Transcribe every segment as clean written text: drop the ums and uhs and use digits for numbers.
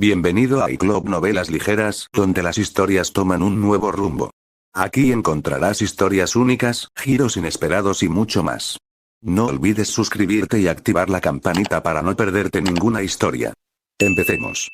Bienvenido a iClub Novelas Ligeras, donde las historias toman un nuevo rumbo. Aquí encontrarás historias únicas, giros inesperados y mucho más. No olvides suscribirte y activar la campanita para no perderte ninguna historia. Empecemos.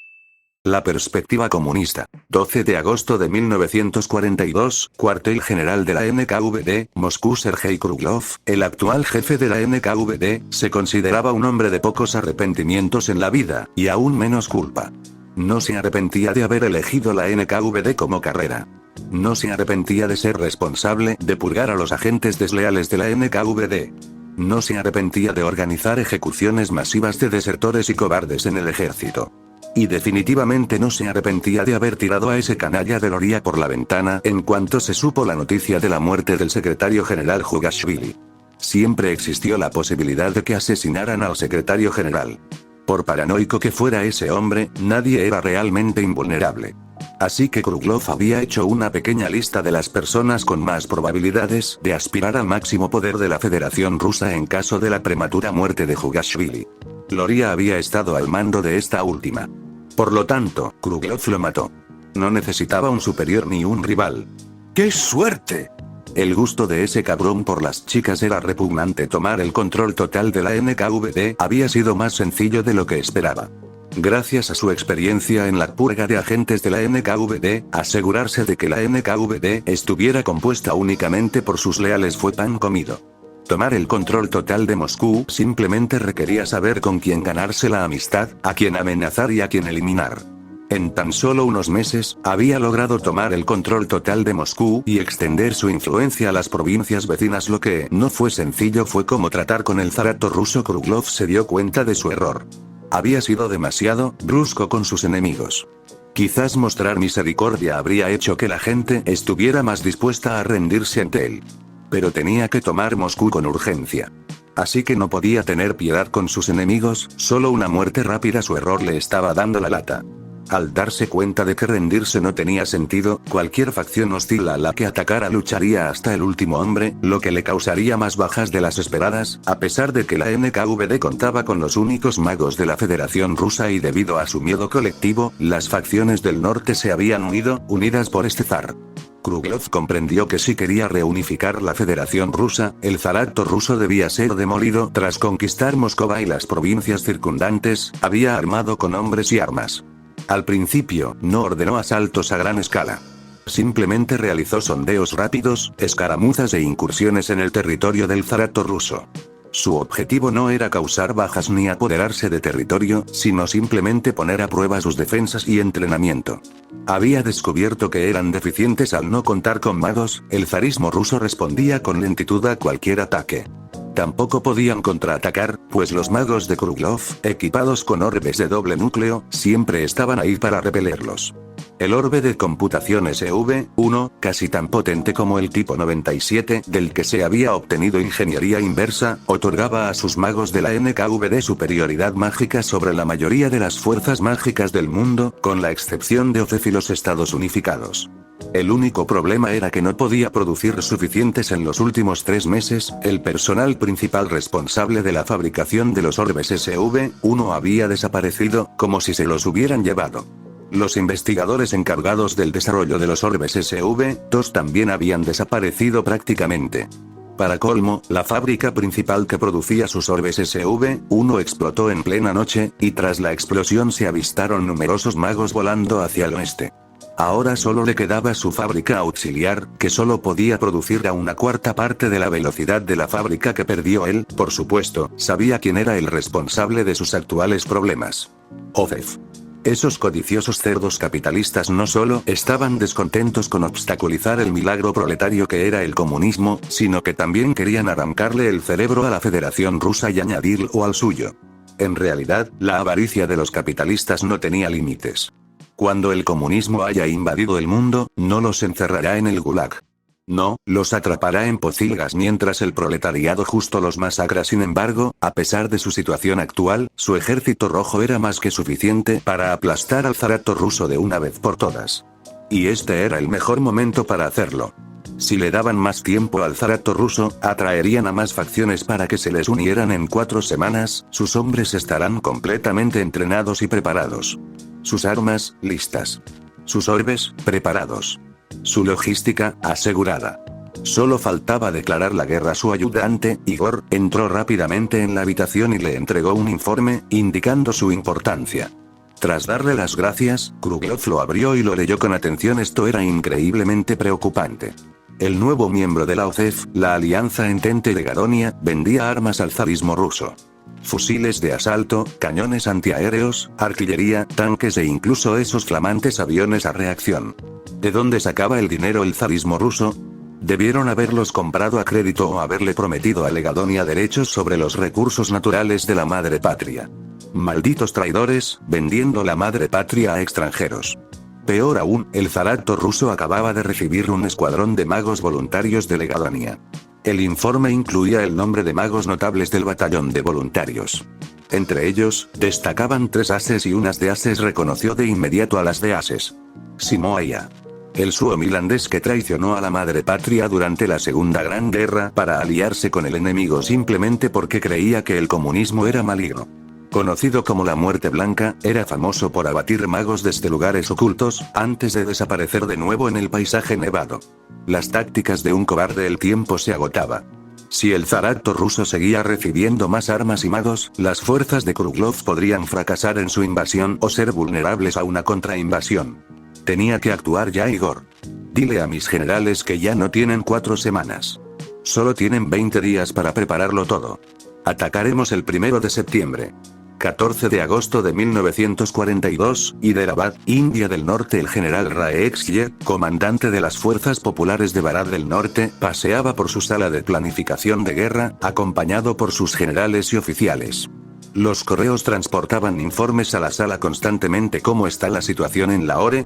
La perspectiva comunista. 12 de agosto de 1942, cuartel general de la NKVD, Moscú. Sergei Kruglov, el actual jefe de la NKVD, se consideraba un hombre de pocos arrepentimientos en la vida, y aún menos culpa. No se arrepentía de haber elegido la NKVD como carrera. No se arrepentía de ser responsable de purgar a los agentes desleales de la NKVD. No se arrepentía de organizar ejecuciones masivas de desertores y cobardes en el ejército. Y definitivamente no se arrepentía de haber tirado a ese canalla de Loria por la ventana en cuanto se supo la noticia de la muerte del secretario general Jugashvili. Siempre existió la posibilidad de que asesinaran al secretario general. Por paranoico que fuera ese hombre, nadie era realmente invulnerable. Así que Kruglov había hecho una pequeña lista de las personas con más probabilidades de aspirar al máximo poder de la Federación Rusa en caso de la prematura muerte de Jugashvili. Loria había estado al mando de esta última. Por lo tanto, Kruglov lo mató. No necesitaba un superior ni un rival. ¡Qué suerte! El gusto de ese cabrón por las chicas era repugnante. Tomar el control total de la NKVD había sido más sencillo de lo que esperaba. Gracias a su experiencia en la purga de agentes de la NKVD, asegurarse de que la NKVD estuviera compuesta únicamente por sus leales fue pan comido. Tomar el control total de Moscú simplemente requería saber con quién ganarse la amistad, a quién amenazar y a quién eliminar. En tan solo unos meses, había logrado tomar el control total de Moscú y extender su influencia a las provincias vecinas. Lo que no fue sencillo fue cómo tratar con el zarato ruso. Kruglov se dio cuenta de su error. Había sido demasiado brusco con sus enemigos. Quizás mostrar misericordia habría hecho que la gente estuviera más dispuesta a rendirse ante él. Pero tenía que tomar Moscú con urgencia. Así que no podía tener piedad con sus enemigos, solo una muerte rápida. Su error le estaba dando la lata. Al darse cuenta de que rendirse no tenía sentido, cualquier facción hostil a la que atacara lucharía hasta el último hombre, lo que le causaría más bajas de las esperadas, a pesar de que la NKVD contaba con los únicos magos de la Federación Rusa y debido a su miedo colectivo, las facciones del norte se habían unidas por este zar. Kruglov comprendió que si quería reunificar la Federación Rusa, el zarato ruso debía ser demolido. Tras conquistar Moscova y las provincias circundantes, había armado con hombres y armas. Al principio, no ordenó asaltos a gran escala. Simplemente realizó sondeos rápidos, escaramuzas e incursiones en el territorio del zarato ruso. Su objetivo no era causar bajas ni apoderarse de territorio, sino simplemente poner a prueba sus defensas y entrenamiento. Había descubierto que eran deficientes al no contar con magos. El zarismo ruso respondía con lentitud a cualquier ataque. Tampoco podían contraatacar, pues los magos de Kruglov, equipados con orbes de doble núcleo, siempre estaban ahí para repelerlos. El orbe de computación SV-1, casi tan potente como el tipo 97, del que se había obtenido ingeniería inversa, otorgaba a sus magos de la NKVD superioridad mágica sobre la mayoría de las fuerzas mágicas del mundo, con la excepción de OCEF y los Estados Unificados. El único problema era que no podía producir suficientes en los últimos 3 meses. El personal principal responsable de la fabricación de los orbes SV-1 había desaparecido, como si se los hubieran llevado. Los investigadores encargados del desarrollo de los orbes SV-2 también habían desaparecido prácticamente. Para colmo, la fábrica principal que producía sus orbes SV-1 explotó en plena noche, y tras la explosión se avistaron numerosos magos volando hacia el oeste. Ahora solo le quedaba su fábrica auxiliar, que solo podía producir a una cuarta parte de la velocidad de la fábrica que perdió él. Por supuesto, sabía quién era el responsable de sus actuales problemas. OCEF. Esos codiciosos cerdos capitalistas no solo estaban descontentos con obstaculizar el milagro proletario que era el comunismo, sino que también querían arrancarle el cerebro a la Federación Rusa y añadirlo al suyo. En realidad, la avaricia de los capitalistas no tenía límites. Cuando el comunismo haya invadido el mundo, no los encerrará en el Gulag. No, los atrapará en pocilgas mientras el proletariado justo los masacra. Sin embargo, a pesar de su situación actual, su ejército rojo era más que suficiente para aplastar al zarato ruso de una vez por todas. Y este era el mejor momento para hacerlo. Si le daban más tiempo al zarato ruso, atraerían a más facciones para que se les unieran en 4 semanas. Sus hombres estarán completamente entrenados y preparados. Sus armas, listas. Sus orbes, preparados. Su logística, asegurada. Solo faltaba declarar la guerra a su ayudante. Igor entró rápidamente en la habitación y le entregó un informe, indicando su importancia. Tras darle las gracias, Kruglov lo abrió y lo leyó con atención. Esto era increíblemente preocupante. El nuevo miembro de la OCEF, la Alianza Entente de Gadonia, vendía armas al zarismo ruso. Fusiles de asalto, cañones antiaéreos, artillería, tanques e incluso esos flamantes aviones a reacción. ¿De dónde sacaba el dinero el zarismo ruso? Debieron haberlos comprado a crédito o haberle prometido a Gadonia derechos sobre los recursos naturales de la madre patria. Malditos traidores, vendiendo la madre patria a extranjeros. Peor aún, el zarato ruso acababa de recibir un escuadrón de magos voluntarios de Gadonia. El informe incluía el nombre de magos notables del batallón de voluntarios. Entre ellos, destacaban 3 ases y unas de ases. Reconoció de inmediato a las de ases. Simoia. El suomilandés que traicionó a la madre patria durante la Segunda Gran Guerra para aliarse con el enemigo simplemente porque creía que el comunismo era maligno. Conocido como la Muerte Blanca, era famoso por abatir magos desde lugares ocultos, antes de desaparecer de nuevo en el paisaje nevado. Las tácticas de un cobarde. El tiempo se agotaba. Si el zarato ruso seguía recibiendo más armas y magos, las fuerzas de Kruglov podrían fracasar en su invasión o ser vulnerables a una contrainvasión. Tenía que actuar ya. Igor. Dile a mis generales que ya no tienen 4 semanas. Solo tienen 20 días para prepararlo todo. Atacaremos el 1 de septiembre. 14 de agosto de 1942, Hyderabad, India del Norte. El general Raexye, comandante de las fuerzas populares de Bharat del Norte, paseaba por su sala de planificación de guerra, acompañado por sus generales y oficiales. Los correos transportaban informes a la sala constantemente. ¿Cómo está la situación en Lahore?,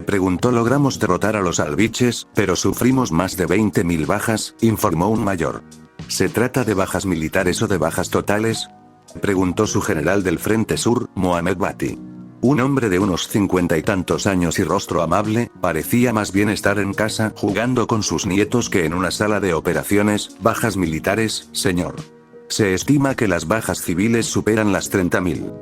preguntó. Logramos derrotar a los albiches, pero sufrimos más de 20.000 bajas, informó un mayor. ¿Se trata de bajas militares o de bajas totales?, preguntó su general del Frente Sur, Mohamed Bati. Un hombre de unos 50 y tantos años y rostro amable, parecía más bien estar en casa jugando con sus nietos que en una sala de operaciones. Bajas militares, señor. Se estima que las bajas civiles superan las 30.000.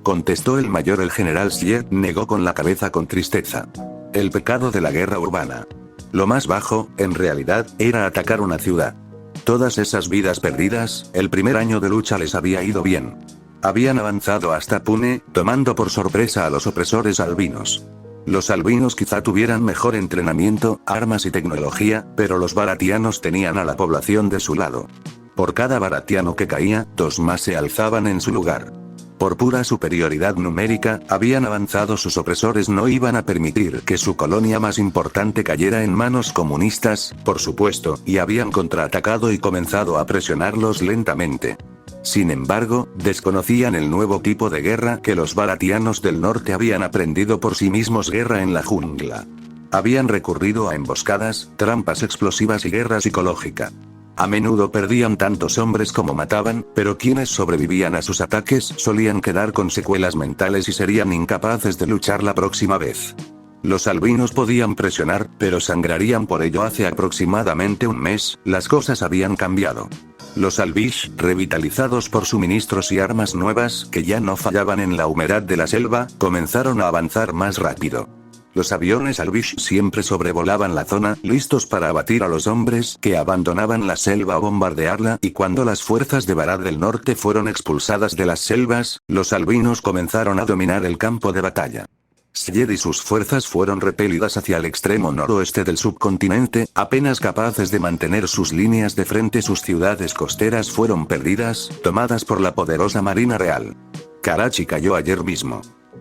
Contestó el mayor. El general Xie negó con la cabeza con tristeza. El pecado de la guerra urbana. Lo más bajo, en realidad, era atacar una ciudad. Todas esas vidas perdidas, el primer año de lucha les había ido bien. Habían avanzado hasta Pune, tomando por sorpresa a los opresores albinos. Los albinos quizá tuvieran mejor entrenamiento, armas y tecnología, pero los bharatianos tenían a la población de su lado. Por cada bharatiano que caía, 2 más se alzaban en su lugar. Por pura superioridad numérica, habían avanzado. Sus opresores no iban a permitir que su colonia más importante cayera en manos comunistas, por supuesto, y habían contraatacado y comenzado a presionarlos lentamente. Sin embargo, desconocían el nuevo tipo de guerra que los bharatianos del norte habían aprendido por sí mismos: guerra en la jungla. Habían recurrido a emboscadas, trampas explosivas y guerra psicológica. A menudo perdían tantos hombres como mataban, pero quienes sobrevivían a sus ataques solían quedar con secuelas mentales y serían incapaces de luchar la próxima vez. Los albinos podían presionar, pero sangrarían por ello. Hace aproximadamente un mes, las cosas habían cambiado. Los albish, revitalizados por suministros y armas nuevas que ya no fallaban en la humedad de la selva, comenzaron a avanzar más rápido. Los aviones albish siempre sobrevolaban la zona, listos para abatir a los hombres que abandonaban la selva o bombardearla, y cuando las fuerzas de Bharat del Norte fueron expulsadas de las selvas, los albinos comenzaron a dominar el campo de batalla. Syed y sus fuerzas fueron repelidas hacia el extremo noroeste del subcontinente, apenas capaces de mantener sus líneas de frente. Sus ciudades costeras fueron perdidas, tomadas por la poderosa Marina Real. Karachi cayó ayer mismo.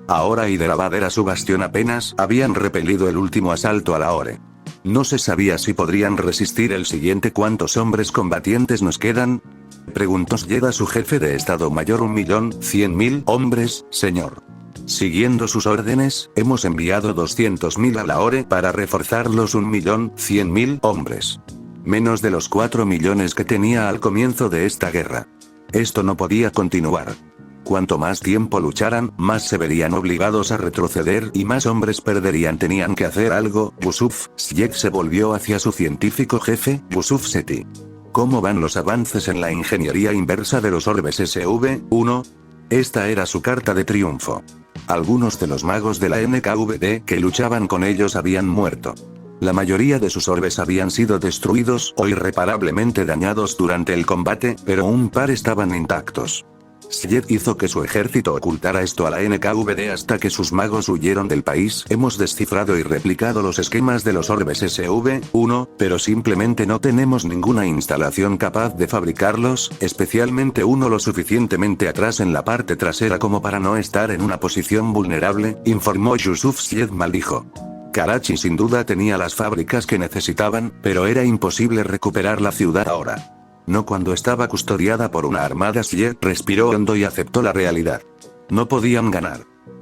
Ahora Hyderabad era su bastión. Apenas habían repelido el último asalto a Lahore. No se sabía si podrían resistir el siguiente. ¿Cuántos hombres combatientes nos quedan?, preguntó Syed a su jefe de Estado Mayor. 1.100.000 hombres, señor. Siguiendo sus órdenes, hemos enviado 200.000 a Lahore para reforzar los 1.100.000 hombres. Menos de los 4 millones que tenía al comienzo de esta guerra. Esto no podía continuar. Cuanto más tiempo lucharan, más se verían obligados a retroceder y más hombres perderían. Tenían que hacer algo. Yusuf. Syed se volvió hacia su científico jefe, Yusuf Seti. ¿Cómo van los avances en la ingeniería inversa de los orbes SV-1? Esta era su carta de triunfo. Algunos de los magos de la NKVD que luchaban con ellos habían muerto. La mayoría de sus orbes habían sido destruidos o irreparablemente dañados durante el combate, pero un par estaban intactos. Syed hizo que su ejército ocultara esto a la NKVD hasta que sus magos huyeron del país. Hemos descifrado y replicado los esquemas de los orbes SV-1, pero simplemente no tenemos ninguna instalación capaz de fabricarlos, especialmente uno lo suficientemente atrás en la parte trasera como para no estar en una posición vulnerable, informó Yusuf. Syed maldijo. Karachi sin duda tenía las fábricas que necesitaban, pero era imposible recuperar la ciudad ahora. No cuando estaba custodiada por una armada. Syed respiró hondo y aceptó la realidad. No podían ganar.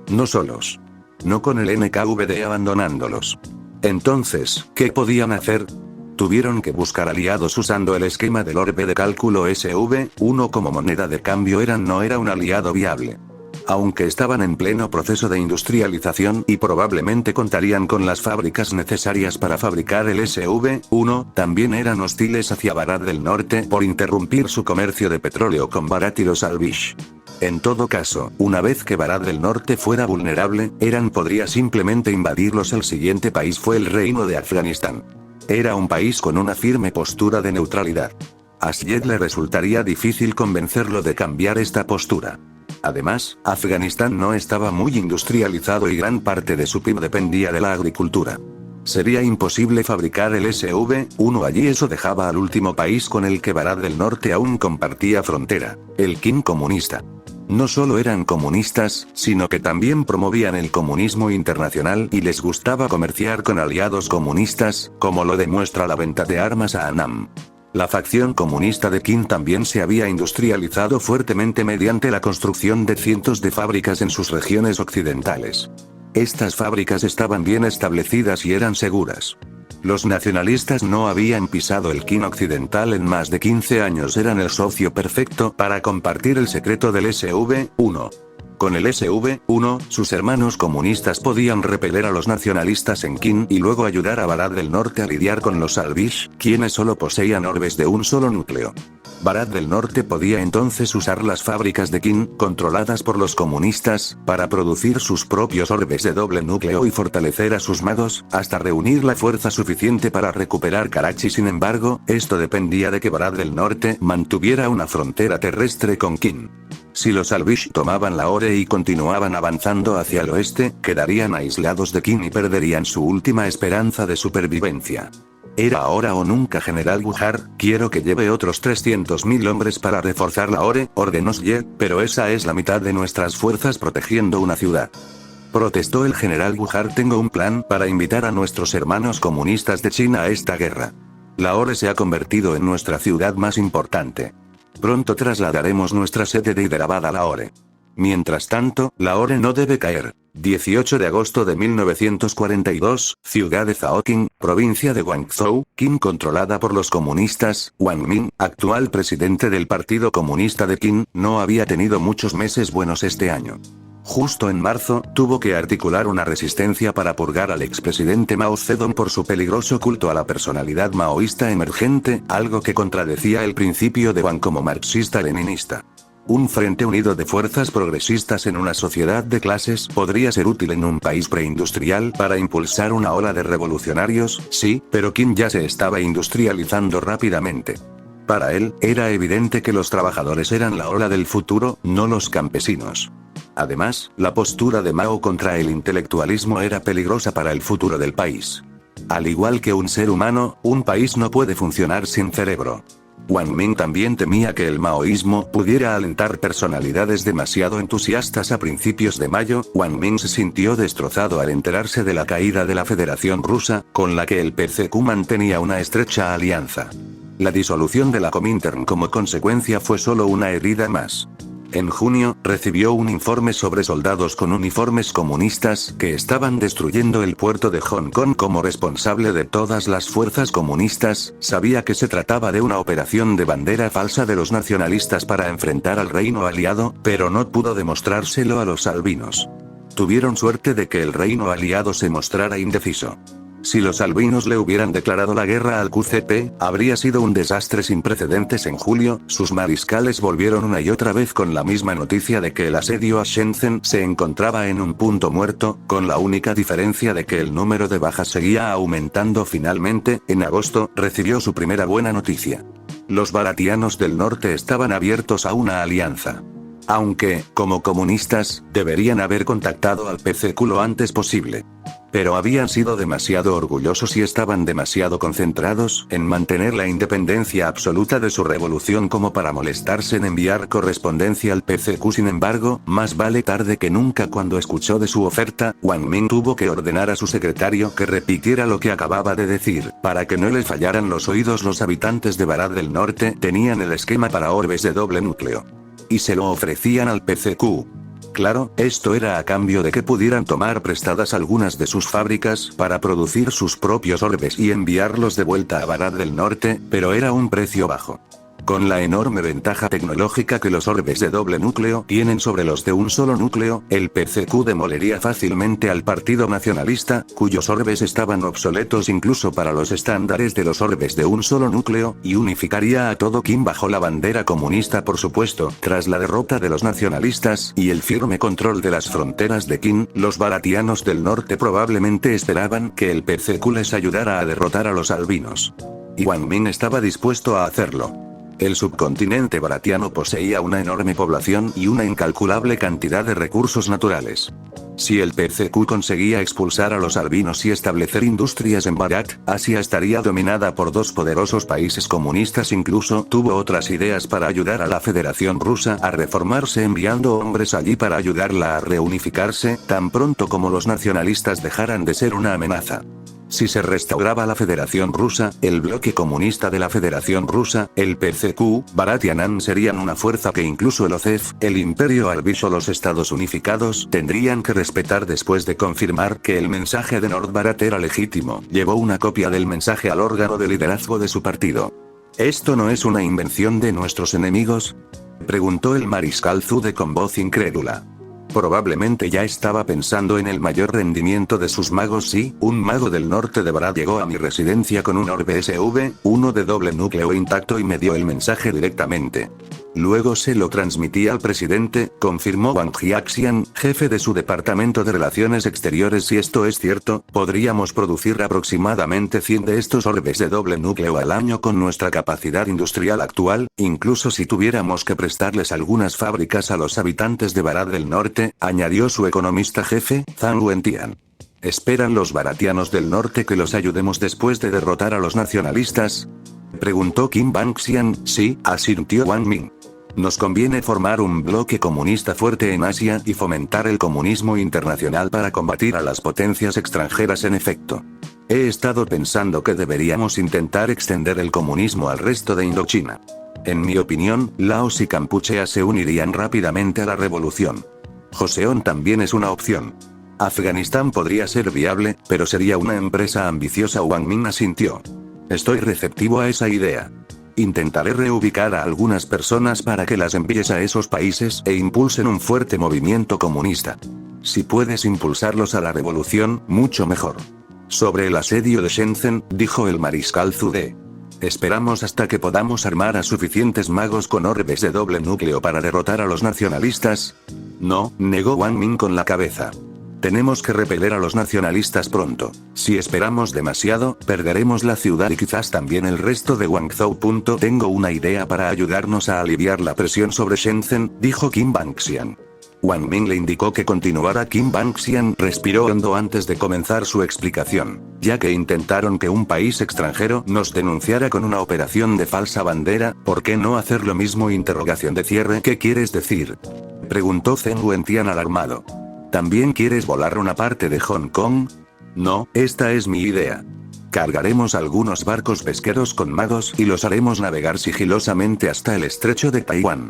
No solos. No con el NKVD abandonándolos. Entonces, ¿qué podían hacer? Tuvieron que buscar aliados usando el esquema del orbe de cálculo SV-1 como moneda de cambio. No era un aliado viable. Aunque estaban en pleno proceso de industrialización y probablemente contarían con las fábricas necesarias para fabricar el SV-1, también eran hostiles hacia Barad del Norte por interrumpir su comercio de petróleo con Barat y los Albish. En todo caso, una vez que Barad del Norte fuera vulnerable, Irán podría simplemente invadirlos. El siguiente país fue el Reino de Afganistán. Era un país con una firme postura de neutralidad. A Syed le resultaría difícil convencerlo de cambiar esta postura. Además, Afganistán no estaba muy industrializado y gran parte de su PIB dependía de la agricultura. Sería imposible fabricar el SV-1 allí. Eso dejaba al último país con el que Barad del Norte aún compartía frontera, el Qin comunista. No solo eran comunistas, sino que también promovían el comunismo internacional y les gustaba comerciar con aliados comunistas, como lo demuestra la venta de armas a Annam. La facción comunista de Qin también se había industrializado fuertemente mediante la construcción de cientos de fábricas en sus regiones occidentales. Estas fábricas estaban bien establecidas y eran seguras. Los nacionalistas no habían pisado el Qin occidental en más de 15 años. Eran el socio perfecto para compartir el secreto del SV-1. Con el SV-1, sus hermanos comunistas podían repeler a los nacionalistas en Qin y luego ayudar a Barad del Norte a lidiar con los Albish, quienes solo poseían orbes de un solo núcleo. Barad del Norte podía entonces usar las fábricas de Qin, controladas por los comunistas, para producir sus propios orbes de doble núcleo y fortalecer a sus magos, hasta reunir la fuerza suficiente para recuperar Karachi. Sin embargo, esto dependía de que Barad del Norte mantuviera una frontera terrestre con Qin. Si los Albish tomaban Lahore y continuaban avanzando hacia el oeste, quedarían aislados de Qin y perderían su última esperanza de supervivencia. Era ahora o nunca. General Bujar, quiero que lleve otros 300.000 hombres para reforzar Lahore, ordenó Syed, pero esa es la mitad de nuestras fuerzas protegiendo una ciudad. Protestó el general Bujar. Tengo un plan para invitar a nuestros hermanos comunistas de China a esta guerra. Lahore se ha convertido en nuestra ciudad más importante. Pronto trasladaremos nuestra sede de Hyderabad a Lahore. Mientras tanto, Lahore no debe caer. 18 de agosto de 1942, ciudad de Zhaoqing, provincia de Guangzhou, Qin controlada por los comunistas. Wang Min, actual presidente del Partido Comunista de Qin, no había tenido muchos meses buenos este año. Justo en marzo, tuvo que articular una resistencia para purgar al expresidente Mao Zedong por su peligroso culto a la personalidad maoísta emergente, algo que contradecía el principio de Wang como marxista-leninista. Un frente unido de fuerzas progresistas en una sociedad de clases podría ser útil en un país preindustrial para impulsar una ola de revolucionarios, sí, pero Qin ya se estaba industrializando rápidamente. Para él, era evidente que los trabajadores eran la ola del futuro, no los campesinos. Además, la postura de Mao contra el intelectualismo era peligrosa para el futuro del país. Al igual que un ser humano, un país no puede funcionar sin cerebro. Wang Min también temía que el maoísmo pudiera alentar personalidades demasiado entusiastas. A principios de mayo, Wang Min se sintió destrozado al enterarse de la caída de la Federación Rusa, con la que el PCQ mantenía una estrecha alianza. La disolución de la Comintern como consecuencia fue solo una herida más. En junio, recibió un informe sobre soldados con uniformes comunistas que estaban destruyendo el puerto de Hong Kong como responsable de todas las fuerzas comunistas. Sabía que se trataba de una operación de bandera falsa de los nacionalistas para enfrentar al reino aliado, pero no pudo demostrárselo a los albinos. Tuvieron suerte de que el reino aliado se mostrara indeciso. Si los albinos le hubieran declarado la guerra al QCP, habría sido un desastre sin precedentes. En julio, sus mariscales volvieron una y otra vez con la misma noticia de que el asedio a Shenzhen se encontraba en un punto muerto, con la única diferencia de que el número de bajas seguía aumentando. Finalmente, en agosto, recibió su primera buena noticia. Los baratianos del norte estaban abiertos a una alianza. Aunque, como comunistas, deberían haber contactado al PCQ lo antes posible. Pero habían sido demasiado orgullosos y estaban demasiado concentrados en mantener la independencia absoluta de su revolución como para molestarse en enviar correspondencia al PCQ. Sin embargo, más vale tarde que nunca. Cuando escuchó de su oferta, Wang Ming tuvo que ordenar a su secretario que repitiera lo que acababa de decir, para que no les fallaran los oídos. Los habitantes de Barat del Norte tenían el esquema para orbes de doble núcleo. Y se lo ofrecían al PCQ. Claro, esto era a cambio de que pudieran tomar prestadas algunas de sus fábricas para producir sus propios orbes y enviarlos de vuelta a Barat del Norte, pero era un precio bajo. Con la enorme ventaja tecnológica que los orbes de doble núcleo tienen sobre los de un solo núcleo, el PCQ demolería fácilmente al Partido Nacionalista, cuyos orbes estaban obsoletos incluso para los estándares de los orbes de un solo núcleo, y unificaría a todo Qin bajo la bandera comunista. Por supuesto, tras la derrota de los nacionalistas y el firme control de las fronteras de Qin, los baratianos del norte probablemente esperaban que el PCQ les ayudara a derrotar a los albinos. Y Wang Ming estaba dispuesto a hacerlo. El subcontinente baratiano poseía una enorme población y una incalculable cantidad de recursos naturales. Si el PCQ conseguía expulsar a los albinos y establecer industrias en Barat, Asia estaría dominada por dos poderosos países comunistas. Incluso tuvo otras ideas para ayudar a la Federación Rusa a reformarse, enviando hombres allí para ayudarla a reunificarse, tan pronto como los nacionalistas dejaran de ser una amenaza. Si se restauraba la Federación Rusa, el bloque comunista de la Federación Rusa, el PCQ, Barat y Annan serían una fuerza que incluso el OCEF, el Imperio Albish o los Estados Unificados tendrían que respetar. Después de confirmar que el mensaje de Nord Barat era legítimo, llevó una copia del mensaje al órgano de liderazgo de su partido. ¿Esto no es una invención de nuestros enemigos?, preguntó el mariscal Zude con voz incrédula. Probablemente ya estaba pensando en el mayor rendimiento de sus magos. Sí, un mago del norte de Barat llegó a mi residencia con un orbe SV-1 de doble núcleo intacto y me dio el mensaje directamente. Luego se lo transmití al presidente, confirmó Wang Jiaxian, jefe de su departamento de relaciones exteriores. Si esto es cierto, podríamos producir aproximadamente 100 de estos orbes de doble núcleo al año con nuestra capacidad industrial actual, incluso si tuviéramos que prestarles algunas fábricas a los habitantes de Barat del Norte, añadió su economista jefe, Zhang Wentian. ¿Esperan los baratianos del norte que los ayudemos después de derrotar a los nacionalistas?, preguntó Qin Banxian. Sí, asintió Wang Ming. Nos conviene formar un bloque comunista fuerte en Asia y fomentar el comunismo internacional para combatir a las potencias extranjeras. En efecto, he estado pensando que deberíamos intentar extender el comunismo al resto de Indochina. En mi opinión, Laos y Kampuchea se unirían rápidamente a la revolución. Joseon también es una opción. Afganistán podría ser viable, pero sería una empresa ambiciosa. Wang Ming asintió. Estoy receptivo a esa idea. Intentaré reubicar a algunas personas para que las envíes a esos países e impulsen un fuerte movimiento comunista. Si puedes impulsarlos a la revolución, mucho mejor. Sobre el asedio de Shenzhen, dijo el mariscal Zude. ¿Esperamos hasta que podamos armar a suficientes magos con orbes de doble núcleo para derrotar a los nacionalistas? No, negó Wang Ming con la cabeza. Tenemos que repeler a los nacionalistas pronto. Si esperamos demasiado, perderemos la ciudad y quizás también el resto de Guangzhou. Tengo una idea para ayudarnos a aliviar la presión sobre Shenzhen, dijo Qin Banxian. Wang Ming le indicó que continuara. Qin Banxian respiró hondo antes de comenzar su explicación. Ya que intentaron que un país extranjero nos denunciara con una operación de falsa bandera, ¿por qué no hacer lo mismo? Interrogación de cierre. ¿Qué quieres decir?, preguntó Zheng Wentian alarmado. ¿También quieres volar una parte de Hong Kong? No, esta es mi idea. Cargaremos algunos barcos pesqueros con magos y los haremos navegar sigilosamente hasta el estrecho de Taiwán.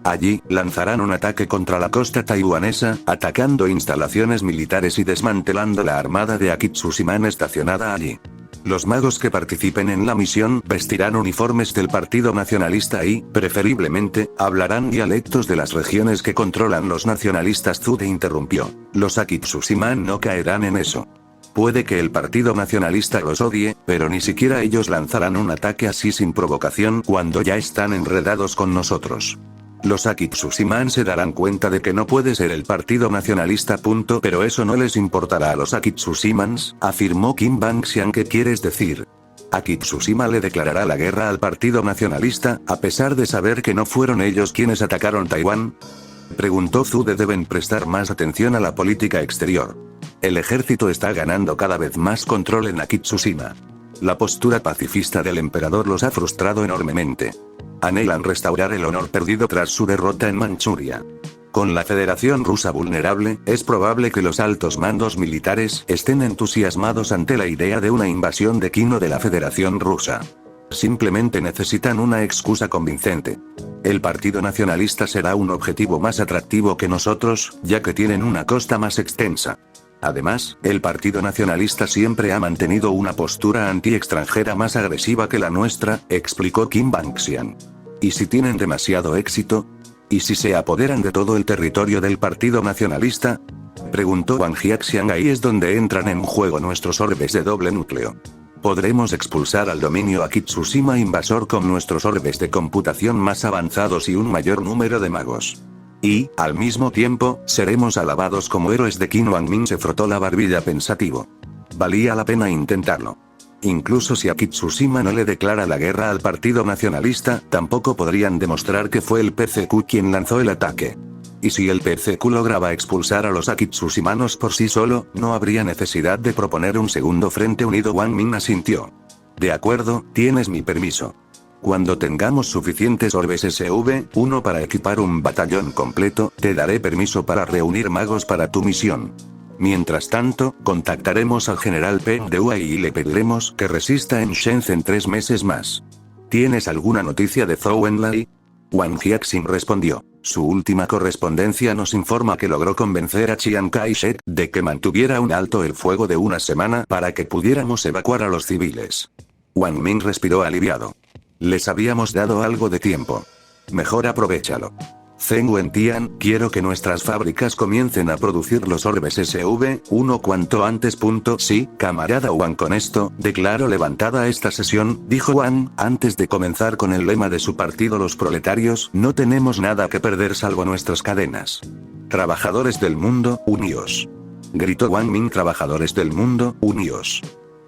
Allí, lanzarán un ataque contra la costa taiwanesa, atacando instalaciones militares y desmantelando la armada de Akitsusiman estacionada allí. Los magos que participen en la misión vestirán uniformes del Partido Nacionalista y, preferiblemente, hablarán dialectos de las regiones que controlan los nacionalistas. Zude interrumpió. Los Akitsusiman no caerán en eso. Puede que el Partido Nacionalista los odie, pero ni siquiera ellos lanzarán un ataque así sin provocación cuando ya están enredados con nosotros. Los Akitsushiman se darán cuenta de que no puede ser el Partido Nacionalista. Pero eso no les importará a los Akitsushimans, afirmó Kim Bang-xian. ¿Qué quieres decir? Akitsushima le declarará la guerra al Partido Nacionalista, a pesar de saber que no fueron ellos quienes atacaron Taiwán. Preguntó Zude. Deben prestar más atención a la política exterior. El ejército está ganando cada vez más control en Akitsushima. La postura pacifista del emperador los ha frustrado enormemente. Anhelan restaurar el honor perdido tras su derrota en Manchuria. Con la Federación Rusa vulnerable, es probable que los altos mandos militares estén entusiasmados ante la idea de una invasión de Kino de la Federación Rusa. Simplemente necesitan una excusa convincente. El Partido Nacionalista será un objetivo más atractivo que nosotros, ya que tienen una costa más extensa. Además, el Partido Nacionalista siempre ha mantenido una postura anti-extranjera más agresiva que la nuestra, explicó Kim Bang-xian. ¿Y si tienen demasiado éxito? ¿Y si se apoderan de todo el territorio del Partido Nacionalista? Preguntó Wang Jiaxiang. Ahí es donde entran en juego nuestros orbes de doble núcleo. Podremos expulsar al dominio Akitsushima invasor con nuestros orbes de computación más avanzados y un mayor número de magos. Y, al mismo tiempo, seremos alabados como héroes de Qin. Wang Min se frotó la barbilla pensativo. Valía la pena intentarlo. Incluso si Akitsushima no le declara la guerra al Partido Nacionalista, tampoco podrían demostrar que fue el PCQ quien lanzó el ataque. Y si el PCQ lograba expulsar a los Akitsushimanos por sí solo, no habría necesidad de proponer un segundo frente unido. Wang Min asintió. De acuerdo, tienes mi permiso. Cuando tengamos suficientes orbes SV-1 para equipar un batallón completo, te daré permiso para reunir magos para tu misión. Mientras tanto, contactaremos al general Peng Dehuai y le pediremos que resista en Shenzhen 3 meses más. ¿Tienes alguna noticia de Zhou Enlai? Wang Jiaxing respondió. Su última correspondencia nos informa que logró convencer a Chiang Kai-shek de que mantuviera un alto el fuego de una semana para que pudiéramos evacuar a los civiles. Wang Min respiró aliviado. Les habíamos dado algo de tiempo. Mejor aprovéchalo. Zheng Wentian, quiero que nuestras fábricas comiencen a producir los orbes SV-1 cuanto antes. Sí, camarada Wang. Con esto, declaro levantada esta sesión, dijo Wang, antes de comenzar con el lema de su partido. Los proletarios no tenemos nada que perder salvo nuestras cadenas. Trabajadores del mundo, uníos. Gritó Wang Min. Trabajadores del mundo, uníos.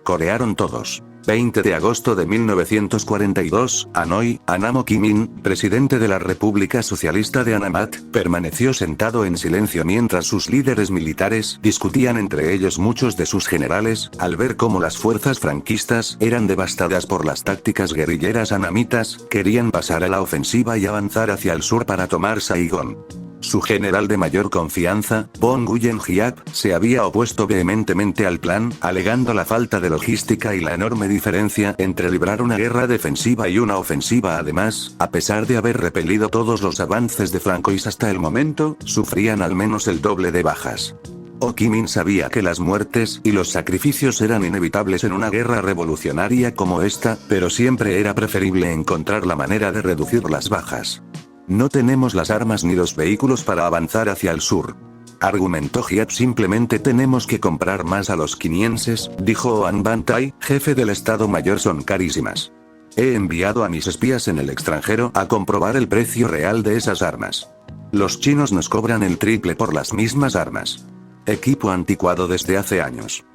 Corearon todos. 20 de agosto de 1942, Hanoi, Anamo Kim-in, presidente de la República Socialista de Anamat, permaneció sentado en silencio mientras sus líderes militares discutían entre ellos. Muchos de sus generales, al ver cómo las fuerzas franquistas eran devastadas por las tácticas guerrilleras anamitas, querían pasar a la ofensiva y avanzar hacia el sur para tomar Saigón. Su general de mayor confianza, Bong Guyen-hyap, se había opuesto vehementemente al plan, alegando la falta de logística y la enorme diferencia entre librar una guerra defensiva y una ofensiva. Además, a pesar de haber repelido todos los avances de franquistas hasta el momento, sufrían al menos el doble de bajas. Ho Chi Minh sabía que las muertes y los sacrificios eran inevitables en una guerra revolucionaria como esta, pero siempre era preferible encontrar la manera de reducir las bajas. No tenemos las armas ni los vehículos para avanzar hacia el sur. Argumentó Hiap. Simplemente tenemos que comprar más a los quinienses, dijo Oan Bantai, jefe del Estado Mayor. Son carísimas. He enviado a mis espías en el extranjero a comprobar el precio real de esas armas. Los chinos nos cobran el triple por las mismas armas. Equipo anticuado desde hace años.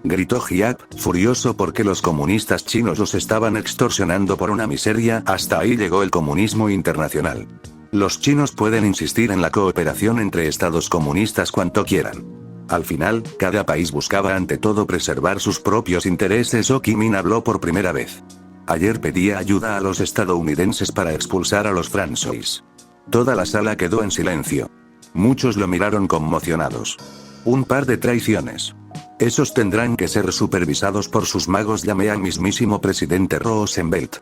Gritó Hiap, furioso porque los comunistas chinos los estaban extorsionando por una miseria. Hasta ahí llegó el comunismo internacional. Los chinos pueden insistir en la cooperación entre estados comunistas cuanto quieran. Al final, cada país buscaba ante todo preservar sus propios intereses. Ho Chi Minh habló por primera vez. Ayer pedía ayuda a los estadounidenses para expulsar a los franceses. Toda la sala quedó en silencio. Muchos lo miraron conmocionados. Un par de traiciones. Esos tendrán que ser supervisados por sus magos. Llamé al mismísimo presidente Roosevelt.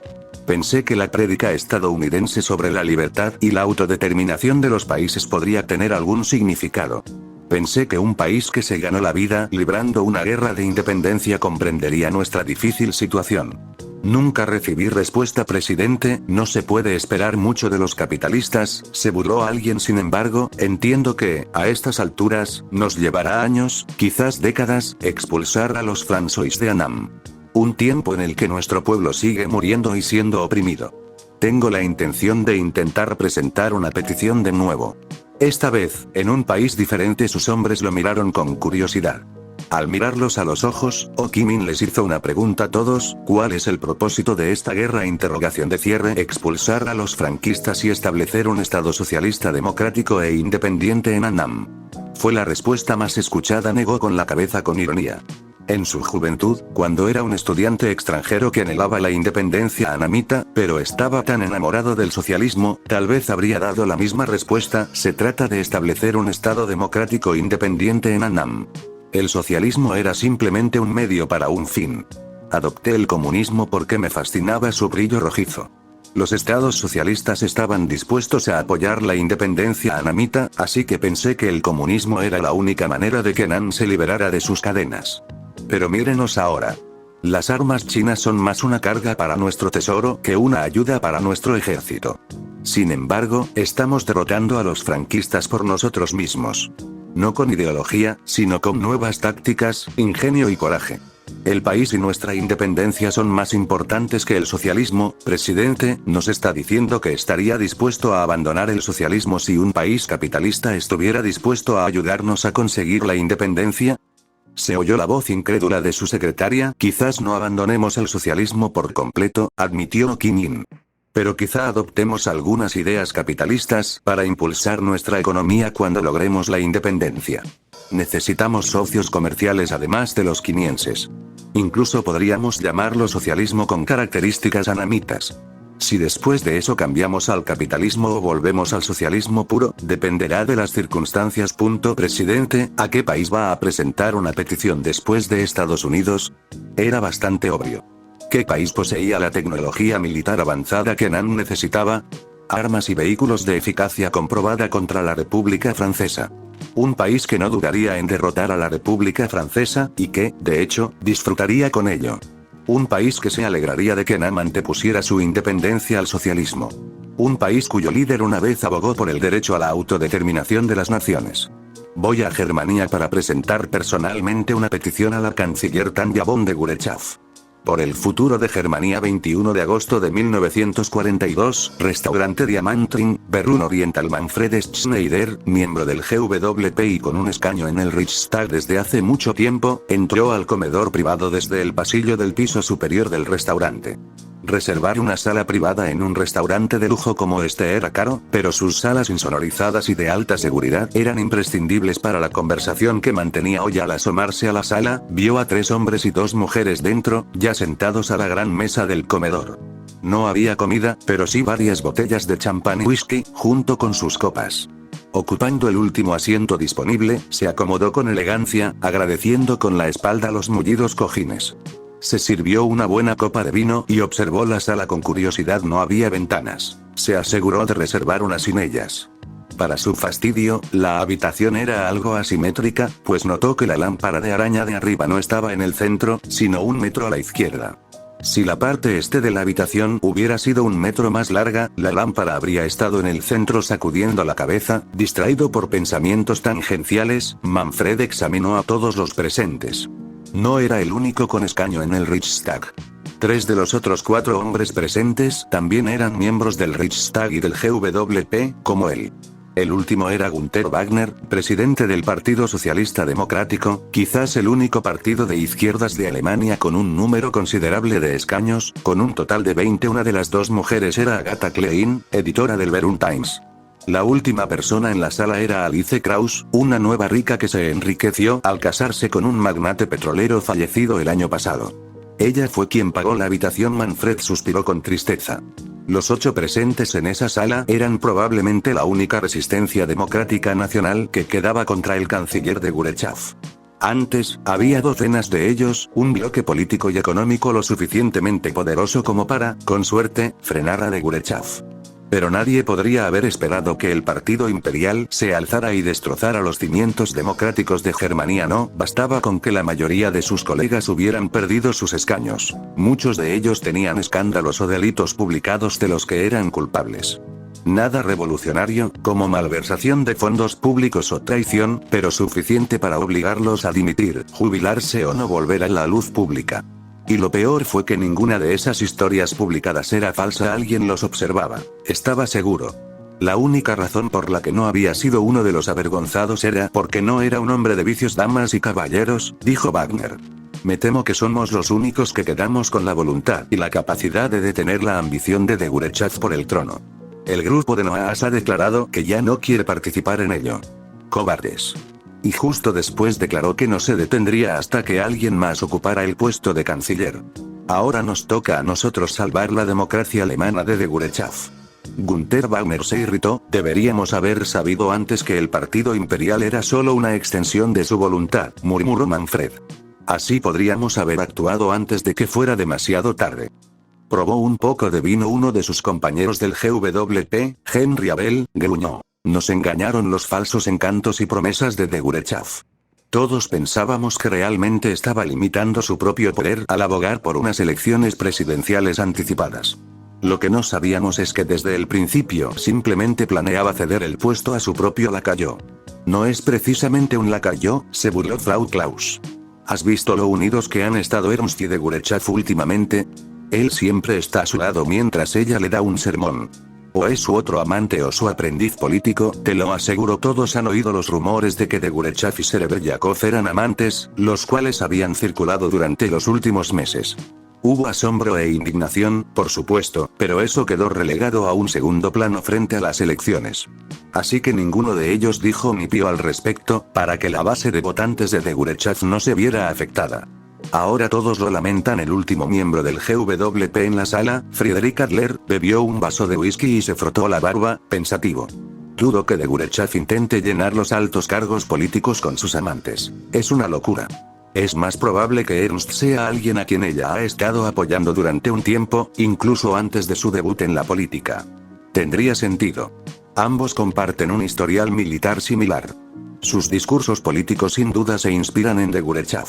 Pensé que la prédica estadounidense sobre la libertad y la autodeterminación de los países podría tener algún significado. Pensé que un país que se ganó la vida librando una guerra de independencia comprendería nuestra difícil situación. Nunca recibí respuesta, presidente, no se puede esperar mucho de los capitalistas, se burló alguien. Sin embargo, entiendo que, a estas alturas, nos llevará años, quizás décadas, expulsar a los francois de Annam. Un tiempo en el que nuestro pueblo sigue muriendo y siendo oprimido. Tengo la intención de intentar presentar una petición de nuevo. Esta vez, en un país diferente. Sus hombres lo miraron con curiosidad. Al mirarlos a los ojos, Ho Chi Minh les hizo una pregunta a todos: ¿cuál es el propósito de esta guerra? Interrogación de cierre. Expulsar a los franquistas y establecer un estado socialista democrático e independiente en Annam. Fue la respuesta más escuchada. Negó con la cabeza con ironía. En su juventud, cuando era un estudiante extranjero que anhelaba la independencia annamita, pero estaba tan enamorado del socialismo, tal vez habría dado la misma respuesta: se trata de establecer un estado democrático independiente en Annam. El socialismo era simplemente un medio para un fin. Adopté el comunismo porque me fascinaba su brillo rojizo. Los estados socialistas estaban dispuestos a apoyar la independencia annamita, así que pensé que el comunismo era la única manera de que Annam se liberara de sus cadenas. Pero mírenos ahora. Las armas chinas son más una carga para nuestro tesoro que una ayuda para nuestro ejército. Sin embargo, estamos derrotando a los franquistas por nosotros mismos. No con ideología, sino con nuevas tácticas, ingenio y coraje. El país y nuestra independencia son más importantes que el socialismo. Presidente, nos está diciendo que estaría dispuesto a abandonar el socialismo si un país capitalista estuviera dispuesto a ayudarnos a conseguir la independencia. Se oyó la voz incrédula de su secretaria. Quizás no abandonemos el socialismo por completo, admitió Ho Chi Minh. Pero quizá adoptemos algunas ideas capitalistas para impulsar nuestra economía cuando logremos la independencia. Necesitamos socios comerciales además de los quinienses. Incluso podríamos llamarlo socialismo con características annamitas. Si después de eso cambiamos al capitalismo o volvemos al socialismo puro, dependerá de las circunstancias. Presidente, ¿a qué país va a presentar una petición después de Estados Unidos? Era bastante obvio. ¿Qué país poseía la tecnología militar avanzada que Annam necesitaba? Armas y vehículos de eficacia comprobada contra la República Francesa. Un país que no dudaría en derrotar a la República Francesa, y que, de hecho, disfrutaría con ello. Un país que se alegraría de que Annam antepusiera su independencia al socialismo. Un país cuyo líder una vez abogó por el derecho a la autodeterminación de las naciones. Voy a Germania para presentar personalmente una petición a la canciller Tanja von der Gurechav. Por el futuro de Germania. 21 de agosto de 1942, restaurante Diamantring, Berlín Oriental. Manfred Schneider, miembro del GWP y con un escaño en el Reichstag desde hace mucho tiempo, entró al comedor privado desde el pasillo del piso superior del restaurante. Reservar una sala privada en un restaurante de lujo como este era caro, pero sus salas insonorizadas y de alta seguridad eran imprescindibles para la conversación que mantenía hoy. Al asomarse a la sala, vio a 3 hombres y 2 mujeres dentro, ya sentados a la gran mesa del comedor. No había comida, pero sí varias botellas de champán y whisky, junto con sus copas. Ocupando el último asiento disponible, se acomodó con elegancia, agradeciendo con la espalda los mullidos cojines. Se sirvió una buena copa de vino y observó la sala con curiosidad. No había ventanas. Se aseguró de reservar una sin ellas. Para su fastidio, la habitación era algo asimétrica, pues notó que la lámpara de araña de arriba no estaba en el centro, sino 1 metro a la izquierda. Si la parte este de la habitación hubiera sido 1 metro más larga, la lámpara habría estado en el centro. Sacudiendo la cabeza, distraído por pensamientos tangenciales, Manfred examinó a todos los presentes. No era el único con escaño en el Reichstag. 3 de los otros 4 hombres presentes también eran miembros del Reichstag y del GWP, como él. El último era Günther Wagner, presidente del Partido Socialista Democrático, quizás el único partido de izquierdas de Alemania con un número considerable de escaños, con un total de 20. Una de las 2 mujeres era Agatha Klein, editora del Berlin Times. La última persona en la sala era Alice Krauss, una nueva rica que se enriqueció al casarse con un magnate petrolero fallecido el año pasado. Ella fue quien pagó la habitación. Manfred suspiró con tristeza. Los 8 presentes en esa sala eran probablemente la única resistencia democrática nacional que quedaba contra el canciller de Gurechav. Antes, había docenas de ellos, un bloque político y económico lo suficientemente poderoso como para, con suerte, frenar a de Gurechav. Pero nadie podría haber esperado que el partido imperial se alzara y destrozara los cimientos democráticos de Germania. No bastaba con que la mayoría de sus colegas hubieran perdido sus escaños. Muchos de ellos tenían escándalos o delitos publicados de los que eran culpables. Nada revolucionario, como malversación de fondos públicos o traición, pero suficiente para obligarlos a dimitir, jubilarse o no volver a la luz pública. Y lo peor fue que ninguna de esas historias publicadas era falsa. Alguien los observaba. Estaba seguro. La única razón por la que no había sido uno de los avergonzados era porque no era un hombre de vicios. Damas y caballeros, dijo Wagner. Me temo que somos los únicos que quedamos con la voluntad y la capacidad de detener la ambición de Degurechav por el trono. El grupo de Noaas ha declarado que ya no quiere participar en ello. Cobardes. Y justo después declaró que no se detendría hasta que alguien más ocupara el puesto de canciller. Ahora nos toca a nosotros salvar la democracia alemana de Degurechav. Günther Wagner se irritó. Deberíamos haber sabido antes que el partido imperial era solo una extensión de su voluntad, murmuró Manfred. Así podríamos haber actuado antes de que fuera demasiado tarde. Probó un poco de vino uno de sus compañeros del GWP, Henry Abel, gruñó. Nos engañaron los falsos encantos y promesas de Degurechav. Todos pensábamos que realmente estaba limitando su propio poder al abogar por unas elecciones presidenciales anticipadas. Lo que no sabíamos es que desde el principio simplemente planeaba ceder el puesto a su propio lacayo. No es precisamente un lacayo, se burló Frau Klaus. ¿Has visto lo unidos que han estado Ernst y Degurechav últimamente? Él siempre está a su lado mientras ella le da un sermón. O es su otro amante o su aprendiz político, te lo aseguro. Todos han oído los rumores de que Degurechav y Serebryakov eran amantes, los cuales habían circulado durante los últimos meses. Hubo asombro e indignación, por supuesto, pero eso quedó relegado a un segundo plano frente a las elecciones. Así que ninguno de ellos dijo ni pío al respecto, para que la base de votantes de Degurechav no se viera afectada. Ahora todos lo lamentan. El último miembro del GWP en la sala, Friedrich Adler, bebió un vaso de whisky y se frotó la barba, pensativo. Dudo que Degurechav intente llenar los altos cargos políticos con sus amantes. Es una locura. Es más probable que Ernst sea alguien a quien ella ha estado apoyando durante un tiempo, incluso antes de su debut en la política. Tendría sentido. Ambos comparten un historial militar similar. Sus discursos políticos sin duda se inspiran en Degurechav.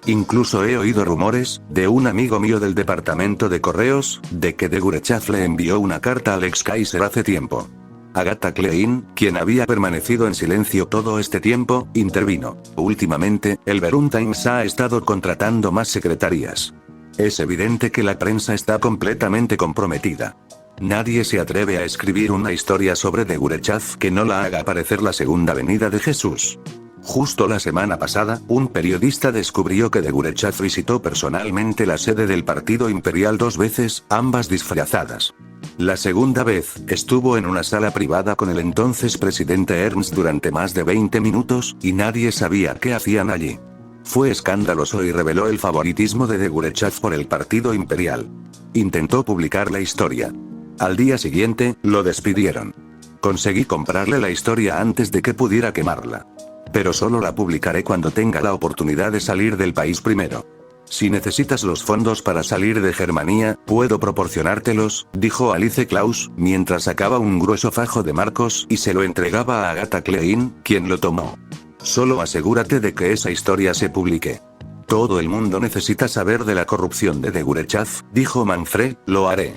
Incluso he oído rumores, de un amigo mío del departamento de correos, de que Degurechav le envió una carta a Alex Kaiser hace tiempo. Agatha Klein, quien había permanecido en silencio todo este tiempo, intervino. Últimamente, el Berlin Times ha estado contratando más secretarías. Es evidente que la prensa está completamente comprometida. Nadie se atreve a escribir una historia sobre Degurechav que no la haga parecer la segunda venida de Jesús. Justo la semana pasada, un periodista descubrió que Degurechav visitó personalmente la sede del partido imperial 2 veces, ambas disfrazadas. La segunda vez, estuvo en una sala privada con el entonces presidente Ernst durante más de 20 minutos, y nadie sabía qué hacían allí. Fue escandaloso y reveló el favoritismo de Degurechav por el partido imperial. Intentó publicar la historia. Al día siguiente, lo despidieron. Conseguí comprarle la historia antes de que pudiera quemarla. Pero solo la publicaré cuando tenga la oportunidad de salir del país primero. Si necesitas los fondos para salir de Germania, puedo proporcionártelos, dijo Alice Klaus, mientras sacaba un grueso fajo de marcos y se lo entregaba a Agatha Klein, quien lo tomó. Solo asegúrate de que esa historia se publique. Todo el mundo necesita saber de la corrupción de Degurechav, dijo Manfred, lo haré.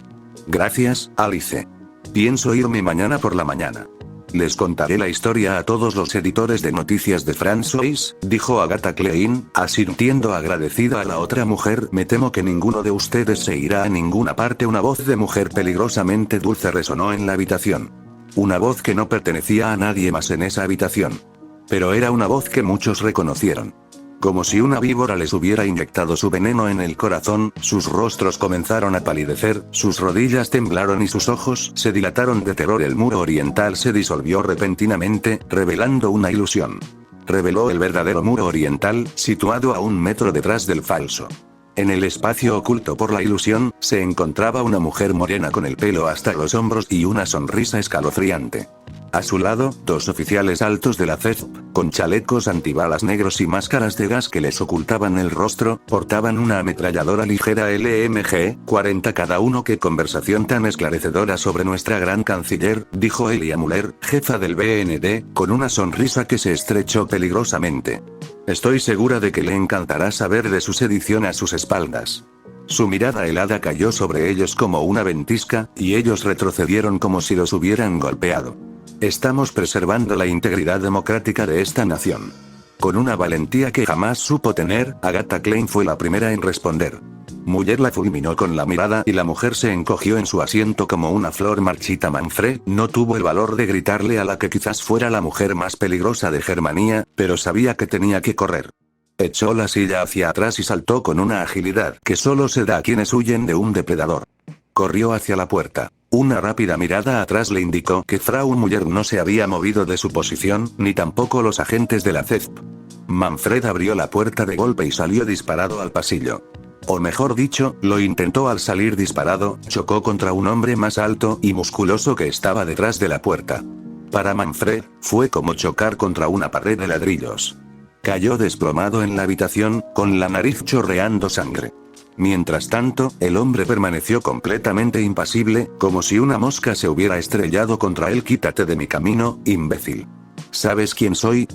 Gracias, Alice. Pienso irme mañana por la mañana. Les contaré la historia a todos los editores de noticias de François, dijo Agatha Klein, asintiendo agradecida a la otra mujer. Me temo que ninguno de ustedes se irá a ninguna parte. Una voz de mujer peligrosamente dulce resonó en la habitación. Una voz que no pertenecía a nadie más en esa habitación. Pero era una voz que muchos reconocieron. Como si una víbora les hubiera inyectado su veneno en el corazón, sus rostros comenzaron a palidecer, sus rodillas temblaron y sus ojos se dilataron de terror. El muro oriental se disolvió repentinamente, revelando una ilusión. Reveló el verdadero muro oriental, situado a 1 metro detrás del falso. En el espacio oculto por la ilusión, se encontraba una mujer morena con el pelo hasta los hombros y una sonrisa escalofriante. A su lado, dos oficiales altos de la CESP, con chalecos antibalas negros y máscaras de gas que les ocultaban el rostro, portaban una ametralladora ligera LMG-40 cada uno. «Qué conversación tan esclarecedora sobre nuestra gran canciller», dijo Elia Müller, jefa del BND, con una sonrisa que se estrechó peligrosamente. «Estoy segura de que le encantará saber de su sedición a sus espaldas». Su mirada helada cayó sobre ellos como una ventisca, y ellos retrocedieron como si los hubieran golpeado. «Estamos preservando la integridad democrática de esta nación». Con una valentía que jamás supo tener, Agatha Klein fue la primera en responder. Müller la fulminó con la mirada y la mujer se encogió en su asiento como una flor marchita. Manfred no tuvo el valor de gritarle a la que quizás fuera la mujer más peligrosa de Germania, pero sabía que tenía que correr. Echó la silla hacia atrás y saltó con una agilidad que solo se da a quienes huyen de un depredador. Corrió hacia la puerta. Una rápida mirada atrás le indicó que Frau Müller no se había movido de su posición, ni tampoco los agentes de la CESP. Manfred abrió la puerta de golpe y salió disparado al pasillo. O mejor dicho, lo intentó. Al salir disparado, chocó contra un hombre más alto y musculoso que estaba detrás de la puerta. Para Manfred, fue como chocar contra una pared de ladrillos. Cayó desplomado en la habitación, con la nariz chorreando sangre. Mientras tanto, el hombre permaneció completamente impasible, como si una mosca se hubiera estrellado contra él. «Quítate de mi camino, imbécil». «¿Sabes quién soy?»,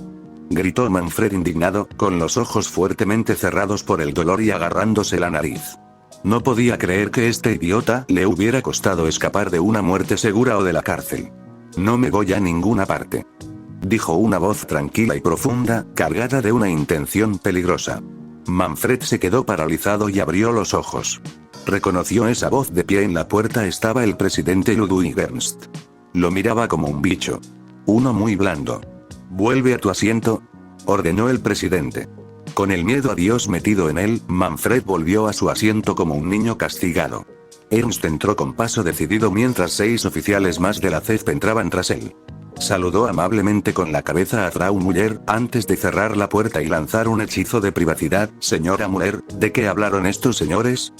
gritó Manfred indignado, con los ojos fuertemente cerrados por el dolor y agarrándose la nariz. No podía creer que este idiota le hubiera costado escapar de una muerte segura o de la cárcel. «No me voy a ninguna parte», dijo una voz tranquila y profunda, cargada de una intención peligrosa. Manfred se quedó paralizado y abrió los ojos. Reconoció esa voz. De pie en la puerta estaba el presidente Ludwig Ernst. Lo miraba como un bicho. Uno muy blando. «Vuelve a tu asiento», ordenó el presidente. Con el miedo a Dios metido en él, Manfred volvió a su asiento como un niño castigado. Ernst entró con paso decidido mientras 6 oficiales más de la CESP entraban tras él. Saludó amablemente con la cabeza a Frau Müller, antes de cerrar la puerta y lanzar un hechizo de privacidad. «Señora Müller, ¿de qué hablaron estos señores?»,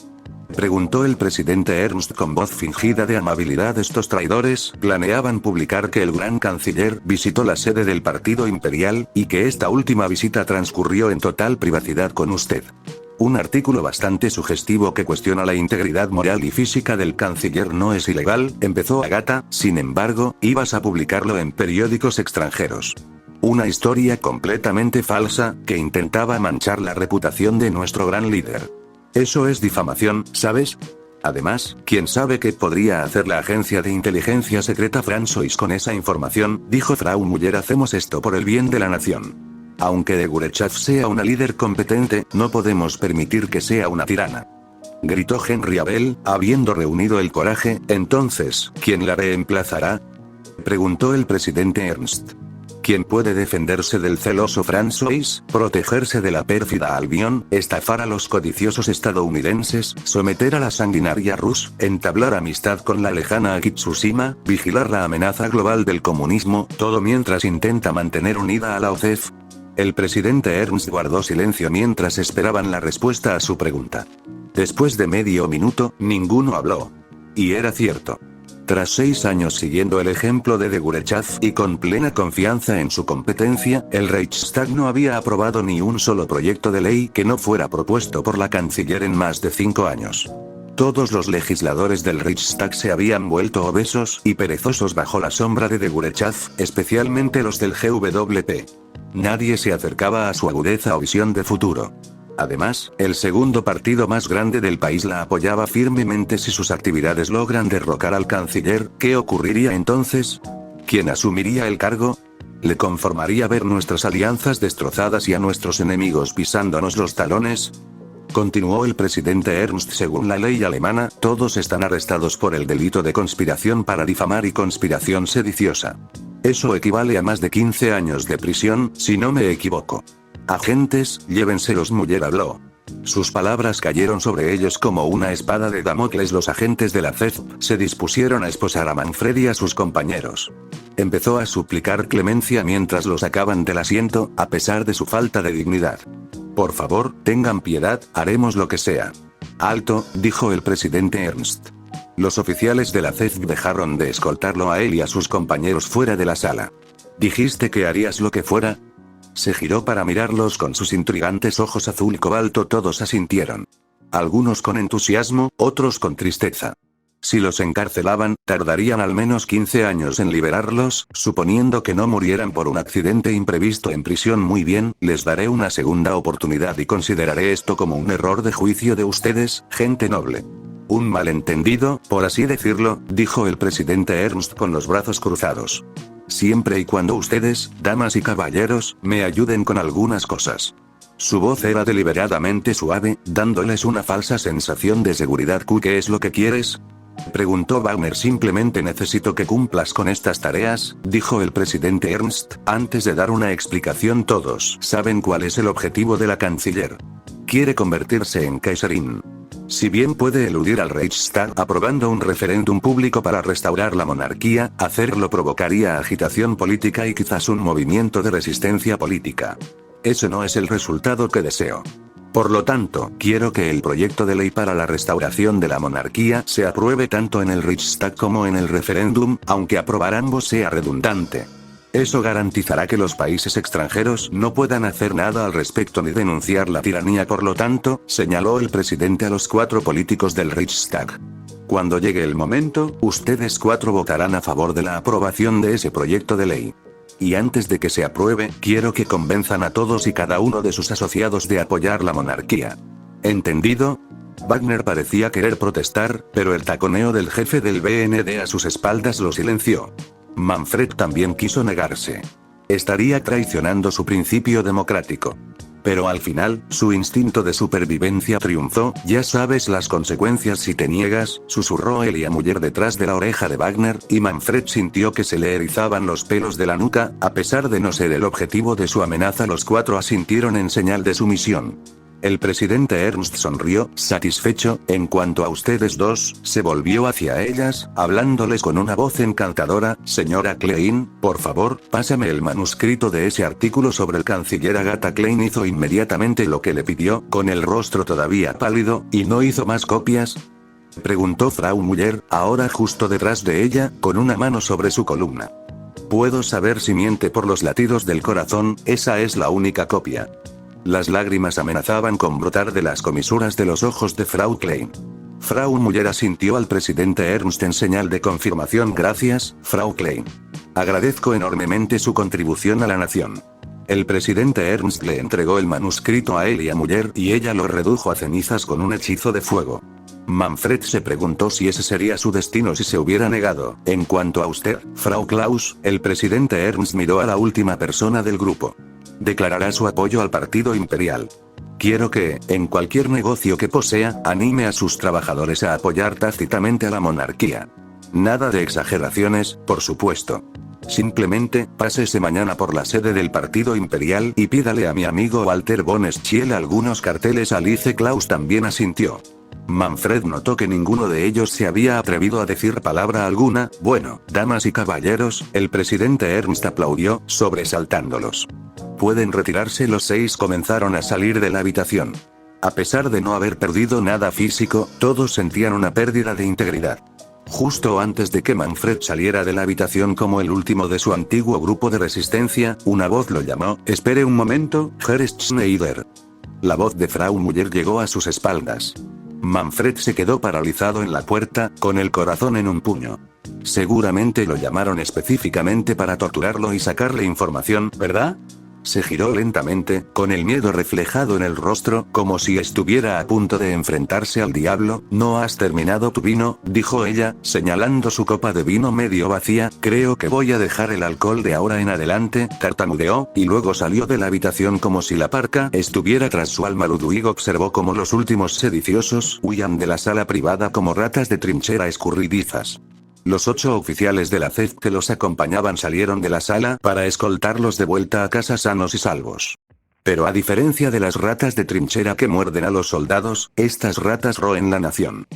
preguntó el presidente Ernst con voz fingida de amabilidad. «Estos traidores planeaban publicar que el gran canciller visitó la sede del Partido Imperial, y que esta última visita transcurrió en total privacidad con usted. Un artículo bastante sugestivo que cuestiona la integridad moral y física del canciller no es ilegal», empezó Agatha. «Sin embargo, ibas a publicarlo en periódicos extranjeros. Una historia completamente falsa, que intentaba manchar la reputación de nuestro gran líder. Eso es difamación, ¿sabes? Además, ¿quién sabe qué podría hacer la agencia de inteligencia secreta Francois con esa información?», dijo Frau Müller. «Hacemos esto por el bien de la nación. Aunque de Gurechav sea una líder competente, no podemos permitir que sea una tirana», gritó Henry Abel, habiendo reunido el coraje. «Entonces, ¿quién la reemplazará?», preguntó el presidente Ernst. «¿Quién puede defenderse del celoso Francois, protegerse de la pérfida Albion, estafar a los codiciosos estadounidenses, someter a la sanguinaria Rus, entablar amistad con la lejana Akitsushima, vigilar la amenaza global del comunismo, todo mientras intenta mantener unida a la OCEF?» El presidente Ernst guardó silencio mientras esperaban la respuesta a su pregunta. Después de medio minuto, ninguno habló. Y era cierto. Tras 6 años siguiendo el ejemplo de Gurechav y con plena confianza en su competencia, el Reichstag no había aprobado ni un solo proyecto de ley que no fuera propuesto por la canciller en más de 5 años. Todos los legisladores del Reichstag se habían vuelto obesos y perezosos bajo la sombra de Gurechav, especialmente los del GWP. Nadie se acercaba a su agudeza o visión de futuro. Además, el segundo partido más grande del país la apoyaba firmemente. Si sus actividades logran derrocar al canciller, ¿qué ocurriría entonces? ¿Quién asumiría el cargo? ¿Le conformaría ver nuestras alianzas destrozadas y a nuestros enemigos pisándonos los talones? Continuó el presidente Ernst. «Según la ley alemana, todos están arrestados por el delito de conspiración para difamar y conspiración sediciosa. Eso equivale a más de 15 años de prisión, si no me equivoco. Agentes, llévenselos». Müller habló. Sus palabras cayeron sobre ellos como una espada de Damocles. Los agentes de la CESP se dispusieron a esposar a Manfred y a sus compañeros. Empezó a suplicar clemencia mientras lo sacaban del asiento, a pesar de su falta de dignidad. Por favor, tengan piedad, haremos lo que sea. Alto, dijo el presidente Ernst. Los oficiales de la CEF dejaron de escoltarlo a él y a sus compañeros fuera de la sala. ¿Dijiste que harías lo que fuera? Se giró para mirarlos con sus intrigantes ojos azul cobalto. Todos asintieron. Algunos con entusiasmo, otros con tristeza. Si los encarcelaban, tardarían al menos 15 años en liberarlos, suponiendo que no murieran por un accidente imprevisto en prisión. Muy bien, les daré una segunda oportunidad y consideraré esto como un error de juicio de ustedes, gente noble. Un malentendido, por así decirlo, dijo el presidente Ernst con los brazos cruzados. Siempre y cuando ustedes, damas y caballeros, me ayuden con algunas cosas. Su voz era deliberadamente suave, dándoles una falsa sensación de seguridad. ¿Qué es lo que quieres?, preguntó Wagner. Simplemente necesito que cumplas con estas tareas, dijo el presidente Ernst, antes de dar una explicación. Todos saben cuál es el objetivo de la canciller. Quiere convertirse en Kaiserin. Si bien puede eludir al Reichstag aprobando un referéndum público para restaurar la monarquía, hacerlo provocaría agitación política y quizás un movimiento de resistencia política. Ese no es el resultado que deseo. Por lo tanto, quiero que el proyecto de ley para la restauración de la monarquía se apruebe tanto en el Reichstag como en el referéndum, aunque aprobar ambos sea redundante. Eso garantizará que los países extranjeros no puedan hacer nada al respecto ni denunciar la tiranía. Por lo tanto, señaló el presidente a los 4 políticos del Reichstag. Cuando llegue el momento, ustedes 4 votarán a favor de la aprobación de ese proyecto de ley. Y antes de que se apruebe, quiero que convenzan a todos y cada uno de sus asociados de apoyar la monarquía. ¿Entendido? Wagner parecía querer protestar, pero el taconeo del jefe del BND a sus espaldas lo silenció. Manfred también quiso negarse. Estaría traicionando su principio democrático. Pero al final, su instinto de supervivencia triunfó. Ya sabes las consecuencias si te niegas, susurró Elia Muller detrás de la oreja de Wagner, y Manfred sintió que se le erizaban los pelos de la nuca. A pesar de no ser el objetivo de su amenaza, los 4 asintieron en señal de sumisión. El presidente Ernst sonrió, satisfecho. En cuanto a ustedes 2, se volvió hacia ellas, hablándoles con una voz encantadora. Señora Klein, por favor, pásame el manuscrito de ese artículo sobre el canciller. Agatha Klein hizo inmediatamente lo que le pidió, con el rostro todavía pálido, ¿y no hizo más copias?, preguntó Frau Müller, ahora justo detrás de ella, con una mano sobre su columna. Puedo saber si miente por los latidos del corazón. Esa es la única copia. Las lágrimas amenazaban con brotar de las comisuras de los ojos de Frau Klein. Frau Müller asintió al presidente Ernst en señal de confirmación. Gracias, Frau Klein. Agradezco enormemente su contribución a la nación. El presidente Ernst le entregó el manuscrito a Elia Müller y ella lo redujo a cenizas con un hechizo de fuego. Manfred se preguntó si ese sería su destino si se hubiera negado. En cuanto a usted, Frau Klaus, el presidente Ernst miró a la última persona del grupo. Declarará su apoyo al partido imperial. Quiero que, en cualquier negocio que posea, anime a sus trabajadores a apoyar tácitamente a la monarquía. Nada de exageraciones, por supuesto. Simplemente, pásese mañana por la sede del partido imperial y pídale a mi amigo Walter von Schiele algunos carteles. Alice Klaus también asintió. Manfred notó que ninguno de ellos se había atrevido a decir palabra alguna. Bueno, damas y caballeros, el presidente Ernst aplaudió, sobresaltándolos. Pueden retirarse. Los 6 comenzaron a salir de la habitación. A pesar de no haber perdido nada físico, todos sentían una pérdida de integridad. Justo antes de que Manfred saliera de la habitación como el último de su antiguo grupo de resistencia, una voz lo llamó. Espere un momento, Herr Schneider. La voz de Frau Müller llegó a sus espaldas. Manfred se quedó paralizado en la puerta, con el corazón en un puño. Seguramente lo llamaron específicamente para torturarlo y sacarle información, ¿verdad? Se giró lentamente, con el miedo reflejado en el rostro, como si estuviera a punto de enfrentarse al diablo. ¿No has terminado tu vino?, dijo ella, señalando su copa de vino medio vacía. Creo que voy a dejar el alcohol de ahora en adelante, tartamudeó, y luego salió de la habitación como si la parca estuviera tras su alma. Ludwig observó como los últimos sediciosos huían de la sala privada como ratas de trinchera escurridizas. Los 8 oficiales de la CEF que los acompañaban salieron de la sala para escoltarlos de vuelta a casa sanos y salvos. Pero a diferencia de las ratas de trinchera que muerden a los soldados, estas ratas roen la nación.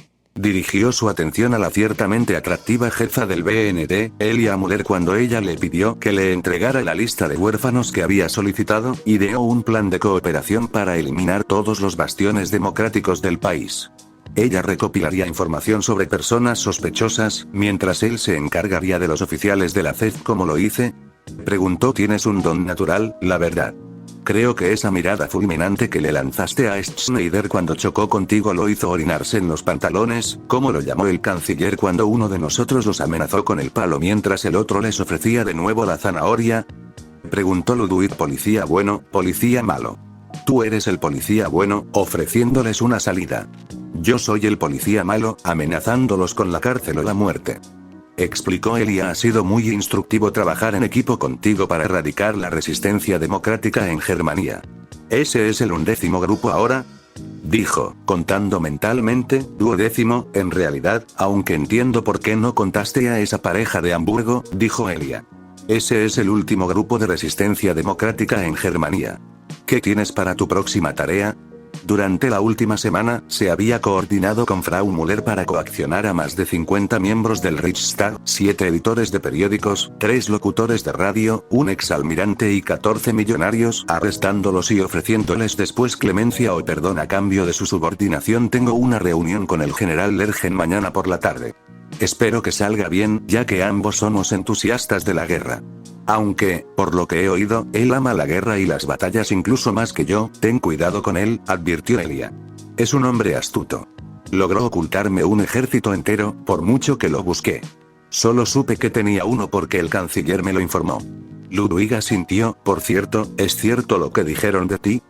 Dirigió su atención a la ciertamente atractiva jefa del BND, Elia Müller, cuando ella le pidió que le entregara la lista de huérfanos que había solicitado, ideó un plan de cooperación para eliminar todos los bastiones democráticos del país. Ella recopilaría información sobre personas sospechosas, mientras él se encargaría de los oficiales de la CEF. ¿Cómo lo hice? Preguntó. Tienes un don natural, la verdad. Creo que esa mirada fulminante que le lanzaste a Schneider cuando chocó contigo lo hizo orinarse en los pantalones, como lo llamó el canciller cuando uno de nosotros los amenazó con el palo mientras el otro les ofrecía de nuevo la zanahoria. Preguntó Ludwig. Policía bueno, policía malo. Tú eres el policía bueno, ofreciéndoles una salida. Yo soy el policía malo, amenazándolos con la cárcel o la muerte. Explicó Elia. Ha sido muy instructivo trabajar en equipo contigo para erradicar la resistencia democrática en Germania. ¿Ese es el 11º grupo ahora? Dijo, contando mentalmente. 12º, en realidad, aunque entiendo por qué no contaste a esa pareja de Hamburgo, dijo Elia. Ese es el último grupo de resistencia democrática en Germania. ¿Qué tienes para tu próxima tarea? Durante la última semana, se había coordinado con Frau Müller para coaccionar a más de 50 miembros del Reichstag, 7 editores de periódicos, 3 locutores de radio, un exalmirante y 14 millonarios, arrestándolos y ofreciéndoles después clemencia o perdón a cambio de su subordinación. Tengo una reunión con el general Lergen mañana por la tarde. Espero que salga bien, ya que ambos somos entusiastas de la guerra. Aunque, por lo que he oído, él ama la guerra y las batallas incluso más que yo. Ten cuidado con él, advirtió Elia. Es un hombre astuto. Logró ocultarme un ejército entero, por mucho que lo busqué. Solo supe que tenía uno porque el canciller me lo informó. Ludwig asintió. Por cierto, ¿es cierto lo que dijeron de ti?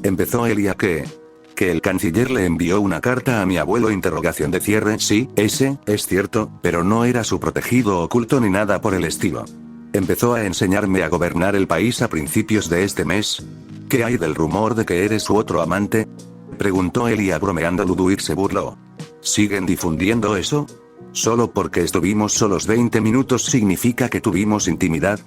Empezó Elia. Que el canciller le envió una carta a mi abuelo. Interrogación de cierre. Sí, ese, es cierto, pero no era su protegido oculto ni nada por el estilo. Empezó a enseñarme a gobernar el país a principios de este mes. ¿Qué hay del rumor de que eres su otro amante? Preguntó Elia bromeando. Ludwig se burló. ¿Siguen difundiendo eso? ¿Solo porque estuvimos solos 20 minutos significa que tuvimos intimidad?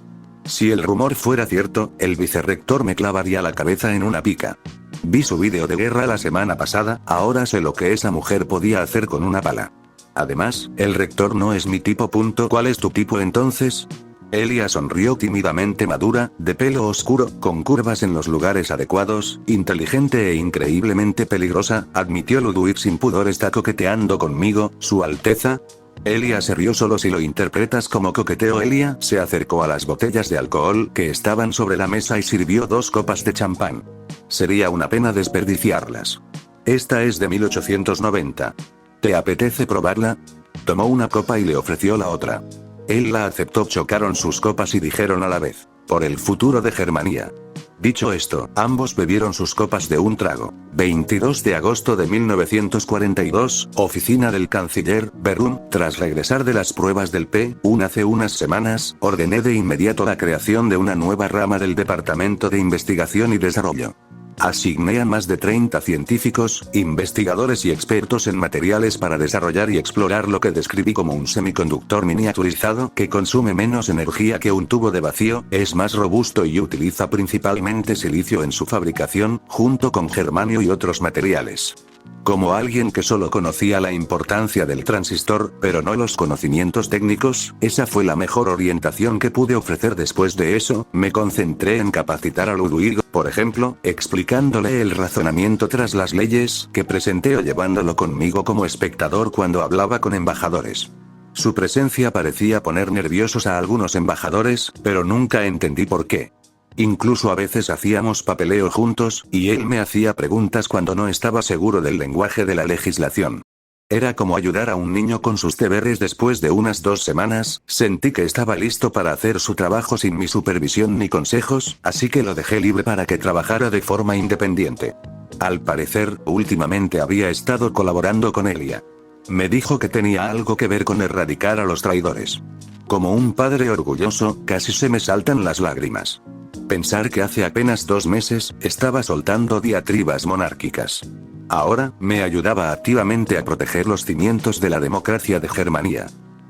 Si el rumor fuera cierto, el vicerrector me clavaría la cabeza en una pica. Vi su vídeo de guerra la semana pasada, ahora sé lo que esa mujer podía hacer con una pala. Además, el rector no es mi tipo. ¿Cuál es tu tipo entonces? Elia sonrió tímidamente. Madura, de pelo oscuro, con curvas en los lugares adecuados, inteligente e increíblemente peligrosa, admitió Ludwig sin pudor. ¿Está coqueteando conmigo, Su Alteza? Elia se rió. Solo si lo interpretas como coqueteo. Elia se acercó a las botellas de alcohol que estaban sobre la mesa y sirvió 2 copas de champán. Sería una pena desperdiciarlas. Esta es de 1890. ¿Te apetece probarla? Tomó una copa y le ofreció la otra. Él la aceptó. Chocaron sus copas y dijeron a la vez: por el futuro de Germania. Dicho esto, ambos bebieron sus copas de un trago. 22 de agosto de 1942, oficina del canciller, Berlín. Tras regresar de las pruebas del P1 hace unas semanas, ordené de inmediato la creación de una nueva rama del Departamento de Investigación y Desarrollo. Asigné a más de 30 científicos, investigadores y expertos en materiales para desarrollar y explorar lo que describí como un semiconductor miniaturizado que consume menos energía que un tubo de vacío, es más robusto y utiliza principalmente silicio en su fabricación, junto con germanio y otros materiales. Como alguien que solo conocía la importancia del transistor, pero no los conocimientos técnicos, esa fue la mejor orientación que pude ofrecer. Después de eso, me concentré en capacitar a Ludwig, por ejemplo, explicándole el razonamiento tras las leyes que presenté o llevándolo conmigo como espectador cuando hablaba con embajadores. Su presencia parecía poner nerviosos a algunos embajadores, pero nunca entendí por qué. Incluso a veces hacíamos papeleo juntos, y él me hacía preguntas cuando no estaba seguro del lenguaje de la legislación. Era como ayudar a un niño con sus deberes. Después de unas 2 semanas, sentí que estaba listo para hacer su trabajo sin mi supervisión ni consejos, así que lo dejé libre para que trabajara de forma independiente. Al parecer, últimamente había estado colaborando con Elia. Me dijo que tenía algo que ver con erradicar a los traidores. Como un padre orgulloso, casi se me saltan las lágrimas. Pensar que hace apenas 2 meses, estaba soltando diatribas monárquicas. Ahora, me ayudaba activamente a proteger los cimientos de la democracia de Germania.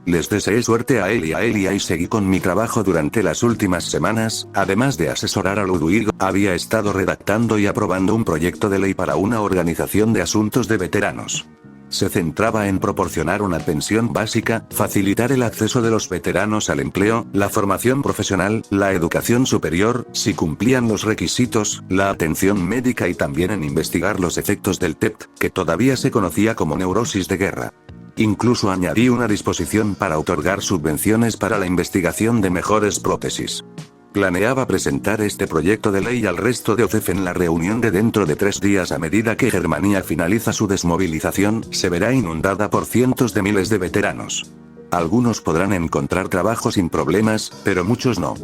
Les deseé suerte a él y a Elia y seguí con mi trabajo durante las últimas semanas. Además de asesorar a Ludwig, había estado redactando y aprobando un proyecto de ley para una organización de asuntos de veteranos. Se centraba en proporcionar una pensión básica, facilitar el acceso de los veteranos al empleo, la formación profesional, la educación superior, si cumplían los requisitos, la atención médica y también en investigar los efectos del TEPT, que todavía se conocía como neurosis de guerra. Incluso añadí una disposición para otorgar subvenciones para la investigación de mejores prótesis. Planeaba presentar este proyecto de ley al resto de OCEF en la reunión de dentro de 3 días. A medida que Germania finaliza su desmovilización, se verá inundada por cientos de miles de veteranos. Algunos podrán encontrar trabajo sin problemas, pero muchos no.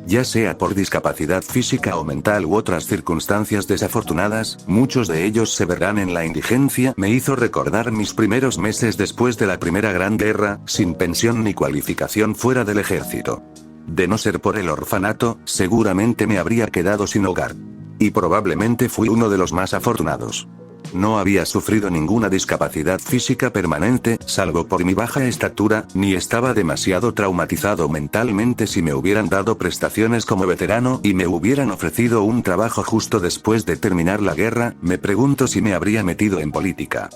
Ya sea por discapacidad física o mental u otras circunstancias desafortunadas, muchos de ellos se verán en la indigencia. Me hizo recordar mis primeros meses después de la Primera Gran Guerra, sin pensión ni cualificación fuera del ejército. De no ser por el orfanato, seguramente me habría quedado sin hogar. Y probablemente fui uno de los más afortunados. No había sufrido ninguna discapacidad física permanente, salvo por mi baja estatura, ni estaba demasiado traumatizado mentalmente. Si me hubieran dado prestaciones como veterano y me hubieran ofrecido un trabajo justo después de terminar la guerra, me pregunto si me habría metido en política.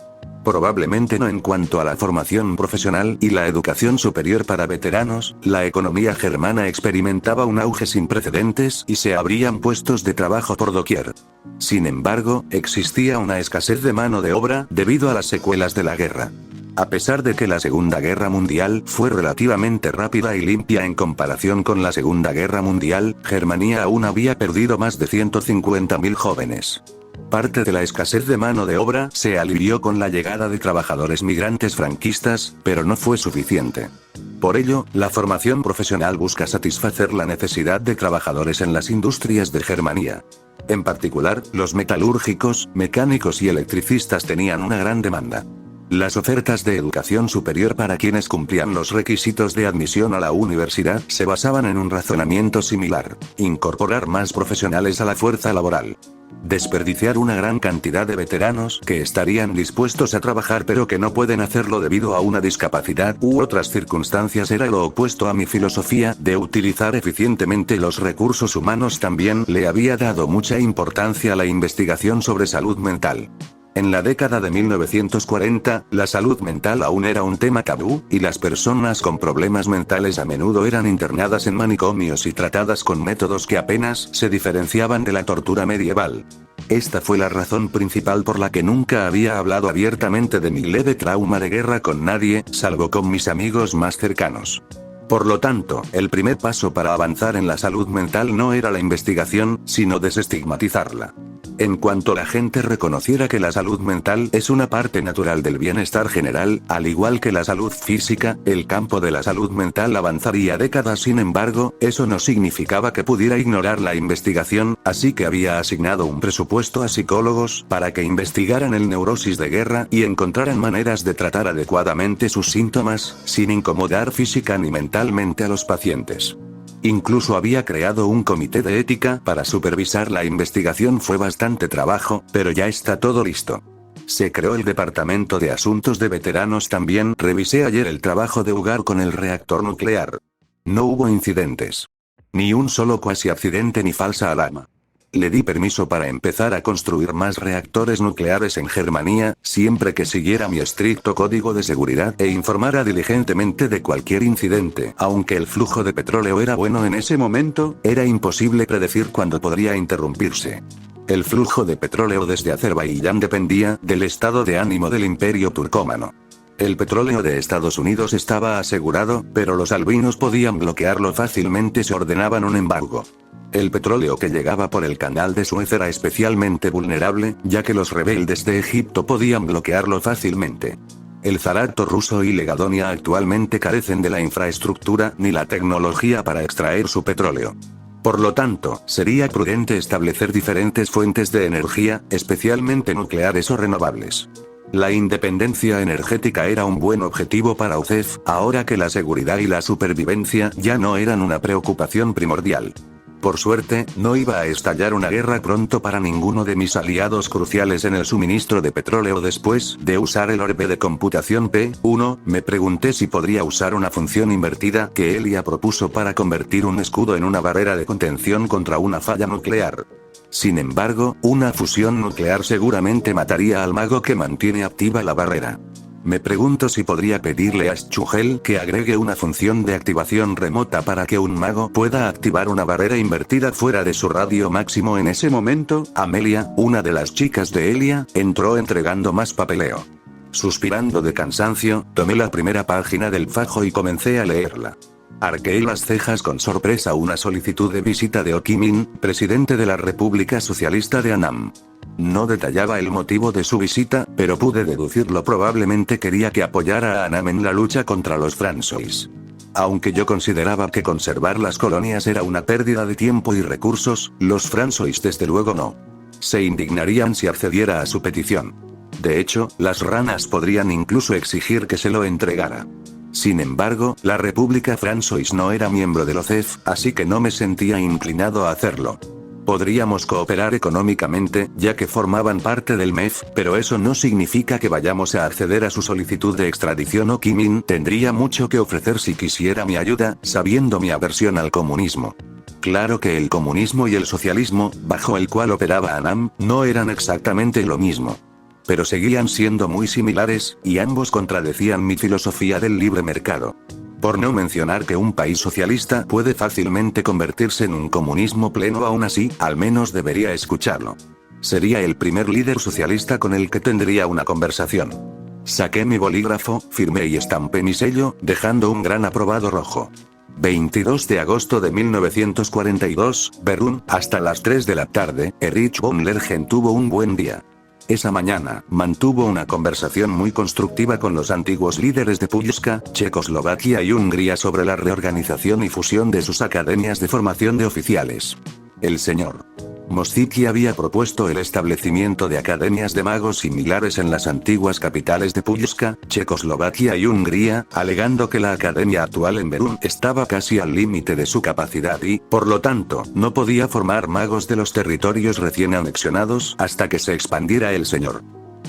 Probablemente no. En cuanto a la formación profesional y la educación superior para veteranos, la economía germana experimentaba un auge sin precedentes y se abrían puestos de trabajo por doquier. Sin embargo, existía una escasez de mano de obra debido a las secuelas de la guerra. A pesar de que la Segunda Guerra Mundial fue relativamente rápida y limpia en comparación con la Segunda Guerra Mundial, Germania aún había perdido más de 150.000 jóvenes. Parte de la escasez de mano de obra se alivió con la llegada de trabajadores migrantes franquistas, pero no fue suficiente. Por ello, la formación profesional busca satisfacer la necesidad de trabajadores en las industrias de Germania. En particular, los metalúrgicos, mecánicos y electricistas tenían una gran demanda. Las ofertas de educación superior para quienes cumplían los requisitos de admisión a la universidad se basaban en un razonamiento similar: incorporar más profesionales a la fuerza laboral. Desperdiciar una gran cantidad de veteranos que estarían dispuestos a trabajar pero que no pueden hacerlo debido a una discapacidad u otras circunstancias era lo opuesto a mi filosofía de utilizar eficientemente los recursos humanos. También le había dado mucha importancia a la investigación sobre salud mental. En la década de 1940, la salud mental aún era un tema tabú, y las personas con problemas mentales a menudo eran internadas en manicomios y tratadas con métodos que apenas se diferenciaban de la tortura medieval. Esta fue la razón principal por la que nunca había hablado abiertamente de mi leve trauma de guerra con nadie, salvo con mis amigos más cercanos. Por lo tanto, el primer paso para avanzar en la salud mental no era la investigación, sino desestigmatizarla. En cuanto la gente reconociera que la salud mental es una parte natural del bienestar general, al igual que la salud física, el campo de la salud mental avanzaría décadas. Sin embargo, eso no significaba que pudiera ignorar la investigación, así que había asignado un presupuesto a psicólogos para que investigaran el neurosis de guerra y encontraran maneras de tratar adecuadamente sus síntomas, sin incomodar física ni mentalmente a los pacientes. Incluso había creado un comité de ética para supervisar la investigación. Fue bastante trabajo, pero ya está todo listo. Se creó el Departamento de Asuntos de Veteranos también. Revisé ayer el trabajo de Ugar con el reactor nuclear. No hubo incidentes. Ni un solo cuasi accidente ni falsa alarma. Le di permiso para empezar a construir más reactores nucleares en Germania, siempre que siguiera mi estricto código de seguridad e informara diligentemente de cualquier incidente. Aunque el flujo de petróleo era bueno en ese momento, era imposible predecir cuándo podría interrumpirse. El flujo de petróleo desde Azerbaiyán dependía del estado de ánimo del Imperio turcómano. El petróleo de Estados Unidos estaba asegurado, pero los albinos podían bloquearlo fácilmente si ordenaban un embargo. El petróleo que llegaba por el canal de Suez era especialmente vulnerable, ya que los rebeldes de Egipto podían bloquearlo fácilmente. El zarato ruso y Legadonia actualmente carecen de la infraestructura ni la tecnología para extraer su petróleo. Por lo tanto, sería prudente establecer diferentes fuentes de energía, especialmente nucleares o renovables. La independencia energética era un buen objetivo para UCEF, ahora que la seguridad y la supervivencia ya no eran una preocupación primordial. Por suerte, no iba a estallar una guerra pronto para ninguno de mis aliados cruciales en el suministro de petróleo. Después de usar el orbe de computación P1, me pregunté si podría usar una función invertida que Elia propuso para convertir un escudo en una barrera de contención contra una falla nuclear. Sin embargo, una fusión nuclear seguramente mataría al mago que mantiene activa la barrera. Me pregunto si podría pedirle a Schugel que agregue una función de activación remota para que un mago pueda activar una barrera invertida fuera de su radio máximo. En ese momento, Amelia, una de las chicas de Elia, entró entregando más papeleo. Suspirando de cansancio, tomé la primera página del fajo y comencé a leerla. Arqueé las cejas con sorpresa. Una solicitud de visita de Ho Chi Minh, presidente de la República Socialista de Annam. No detallaba el motivo de su visita, pero pude deducirlo. Probablemente quería que apoyara a Annam en la lucha contra los francois. Aunque yo consideraba que conservar las colonias era una pérdida de tiempo y recursos, los francois desde luego no. Se indignarían si accediera a su petición. De hecho, las ranas podrían incluso exigir que se lo entregara. Sin embargo, la República Francois no era miembro del OCEF, así que no me sentía inclinado a hacerlo. Podríamos cooperar económicamente, ya que formaban parte del MEF, pero eso no significa que vayamos a acceder a su solicitud de extradición. Ho Chi Minh tendría mucho que ofrecer si quisiera mi ayuda, sabiendo mi aversión al comunismo. Claro que el comunismo y el socialismo, bajo el cual operaba Annam, no eran exactamente lo mismo. Pero seguían siendo muy similares, y ambos contradecían mi filosofía del libre mercado. Por no mencionar que un país socialista puede fácilmente convertirse en un comunismo pleno. Aún así, al menos debería escucharlo. Sería el primer líder socialista con el que tendría una conversación. Saqué mi bolígrafo, firmé y estampé mi sello, dejando un gran aprobado rojo. 22 de agosto de 1942, Berún, hasta las 3 de la tarde, Erich von Lergen tuvo un buen día. Esa mañana, mantuvo una conversación muy constructiva con los antiguos líderes de Pulska, Checoslovaquia y Hungría sobre la reorganización y fusión de sus academias de formación de oficiales. El señor Mościcki había propuesto el establecimiento de academias de magos similares en las antiguas capitales de Pulska, Checoslovaquia y Hungría, alegando que la academia actual en Berún estaba casi al límite de su capacidad y, por lo tanto, no podía formar magos de los territorios recién anexionados hasta que se expandiera el señor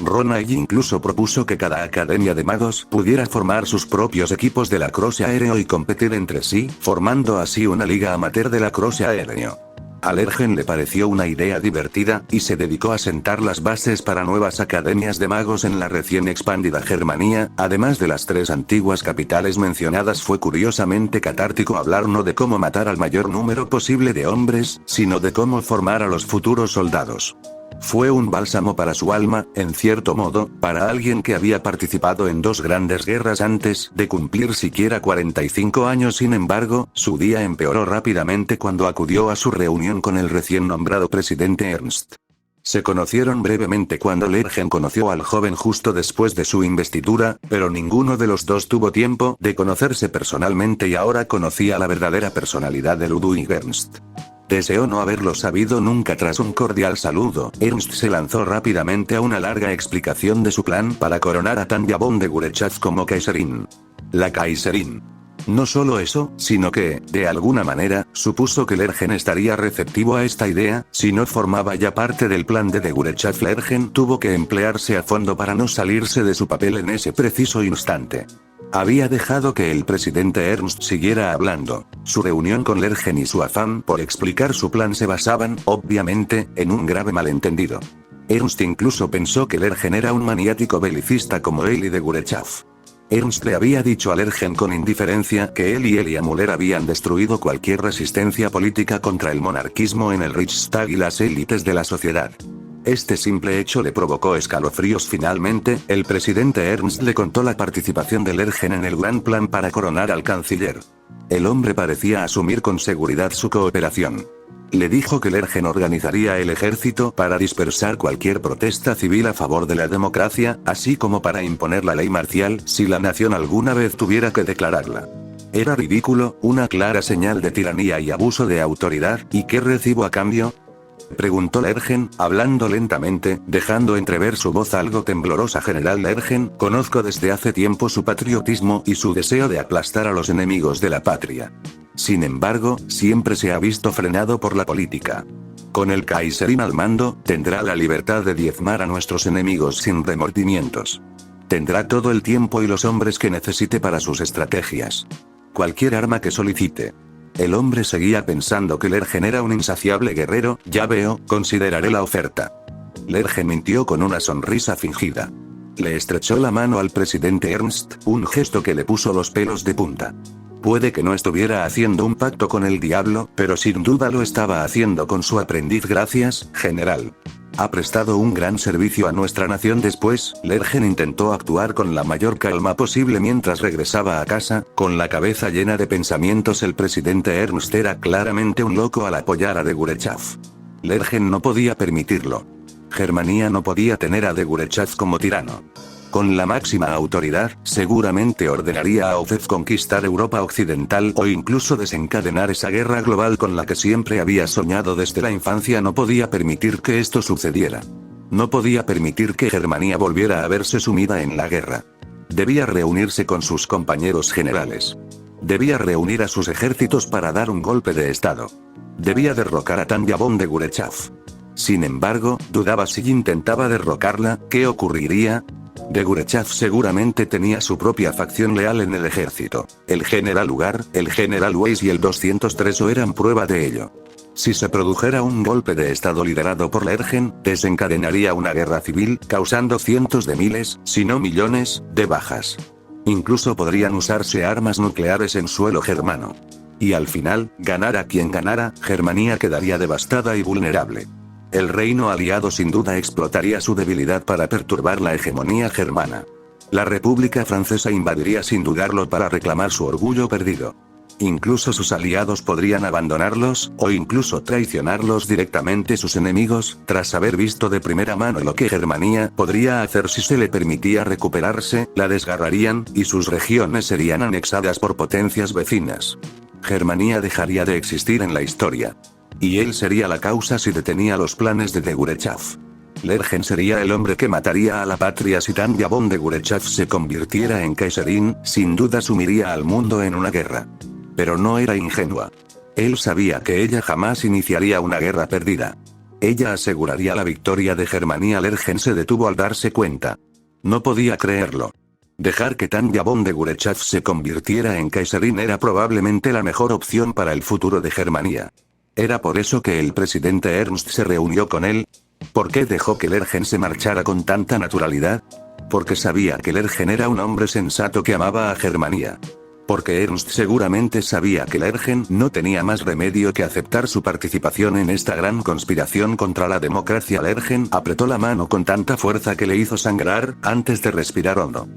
Ronay. Incluso propuso que cada academia de magos pudiera formar sus propios equipos de lacrosse aéreo y competir entre sí, formando así una liga amateur de lacrosse aéreo. A Lergen le pareció una idea divertida, y se dedicó a sentar las bases para nuevas academias de magos en la recién expandida Germania. Además de las 3 antiguas capitales mencionadas, fue curiosamente catártico hablar no de cómo matar al mayor número posible de hombres, sino de cómo formar a los futuros soldados. Fue un bálsamo para su alma, en cierto modo, para alguien que había participado en 2 grandes guerras antes de cumplir siquiera 45 años. Sin embargo, su día empeoró rápidamente cuando acudió a su reunión con el recién nombrado presidente Ernst. Se conocieron brevemente cuando Lergen conoció al joven justo después de su investidura, pero ninguno de los dos tuvo tiempo de conocerse personalmente y ahora conocía la verdadera personalidad de Ludwig Ernst. Deseó no haberlo sabido nunca. Tras un cordial saludo, Ernst se lanzó rápidamente a una larga explicación de su plan para coronar a Tanja von de Gurechav como Kaiserin. La Kaiserin. No solo eso, sino que, de alguna manera, supuso que Lergen estaría receptivo a esta idea, si no formaba ya parte del plan de Gurechav. Lergen tuvo que emplearse a fondo para no salirse de su papel en ese preciso instante. Había dejado que el presidente Ernst siguiera hablando. Su reunión con Lergen y su afán por explicar su plan se basaban, obviamente, en un grave malentendido. Ernst incluso pensó que Lergen era un maniático belicista como él y de Gurechav. Ernst le había dicho a Lergen con indiferencia que él y Elia Müller habían destruido cualquier resistencia política contra el monarquismo en el Reichstag y las élites de la sociedad. Este simple hecho le provocó escalofríos. Finalmente, el presidente Ernst le contó la participación de Lergen en el gran plan para coronar al canciller. El hombre parecía asumir con seguridad su cooperación. Le dijo que Lergen organizaría el ejército para dispersar cualquier protesta civil a favor de la democracia, así como para imponer la ley marcial si la nación alguna vez tuviera que declararla. Era ridículo, una clara señal de tiranía y abuso de autoridad. ¿Y qué recibo a cambio?, preguntó Lergen, hablando lentamente, dejando entrever su voz algo temblorosa. General Lergen, conozco desde hace tiempo su patriotismo y su deseo de aplastar a los enemigos de la patria. Sin embargo, siempre se ha visto frenado por la política. Con el Kaiserin al mando, tendrá la libertad de diezmar a nuestros enemigos sin remordimientos. Tendrá todo el tiempo y los hombres que necesite para sus estrategias. Cualquier arma que solicite. El hombre seguía pensando que Lergen era un insaciable guerrero. Ya veo, consideraré la oferta. Lergen mintió con una sonrisa fingida. Le estrechó la mano al presidente Ernst, un gesto que le puso los pelos de punta. Puede que no estuviera haciendo un pacto con el diablo, pero sin duda lo estaba haciendo con su aprendiz. Gracias, general. Ha prestado un gran servicio a nuestra nación. Después, Lergen intentó actuar con la mayor calma posible mientras regresaba a casa, con la cabeza llena de pensamientos. El presidente Ernst era claramente un loco al apoyar a de Gurechav. Lergen no podía permitirlo. Germania no podía tener a de Gurechav como tirano. Con la máxima autoridad, seguramente ordenaría a Ozev conquistar Europa Occidental o incluso desencadenar esa guerra global con la que siempre había soñado desde la infancia. No podía permitir que esto sucediera. No podía permitir que Germania volviera a verse sumida en la guerra. Debía reunirse con sus compañeros generales. Debía reunir a sus ejércitos para dar un golpe de estado. Debía derrocar a Tanya von de Gurechav. Sin embargo, dudaba si intentaba derrocarla, ¿qué ocurriría? De Gurechav seguramente tenía su propia facción leal en el ejército. El general Ugar, el general Weiss y el 203 eran prueba de ello. Si se produjera un golpe de estado liderado por Lergen, desencadenaría una guerra civil, causando cientos de miles, si no millones, de bajas. Incluso podrían usarse armas nucleares en suelo germano. Y al final, ganara quien ganara, Germania quedaría devastada y vulnerable. El reino aliado sin duda explotaría su debilidad para perturbar la hegemonía germana. La República Francesa invadiría sin dudarlo para reclamar su orgullo perdido. Incluso sus aliados podrían abandonarlos, o incluso traicionarlos directamente. Sus enemigos, tras haber visto de primera mano lo que Germania podría hacer si se le permitía recuperarse, la desgarrarían, y sus regiones serían anexadas por potencias vecinas. Germania dejaría de existir en la historia. Y él sería la causa si detenía los planes de Gurechav. Lergen sería el hombre que mataría a la patria si Tanya von de Gurechav se convirtiera en Kaiserin. Sin duda sumiría al mundo en una guerra. Pero no era ingenua. Él sabía que ella jamás iniciaría una guerra perdida. Ella aseguraría la victoria de Germania. Lergen se detuvo al darse cuenta. No podía creerlo. Dejar que Tanya von de Gurechav se convirtiera en Kaiserin era probablemente la mejor opción para el futuro de Germania. ¿Era por eso que el presidente Ernst se reunió con él? ¿Por qué dejó que Lergen se marchara con tanta naturalidad? Porque sabía que Lergen era un hombre sensato que amaba a Germania. Porque Ernst seguramente sabía que Lergen no tenía más remedio que aceptar su participación en esta gran conspiración contra la democracia. Lergen apretó la mano con tanta fuerza que le hizo sangrar, antes de respirar hondo.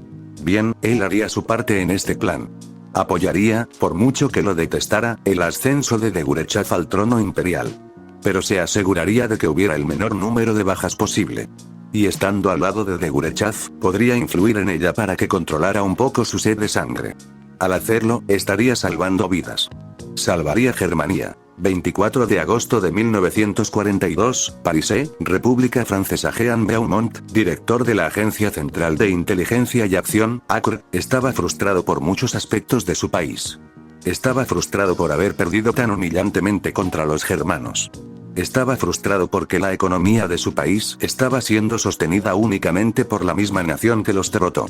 Bien, él haría su parte en este plan. Apoyaría, por mucho que lo detestara, el ascenso de Gurechav al trono imperial. Pero se aseguraría de que hubiera el menor número de bajas posible. Y estando al lado de Gurechav, podría influir en ella para que controlara un poco su sed de sangre. Al hacerlo, estaría salvando vidas. Salvaría Germania. 24 de agosto de 1942, París, República Francesa. Jean Beaumont, director de la Agencia Central de Inteligencia y Acción, ACR, estaba frustrado por muchos aspectos de su país. Estaba frustrado por haber perdido tan humillantemente contra los germanos. Estaba frustrado porque la economía de su país estaba siendo sostenida únicamente por la misma nación que los derrotó.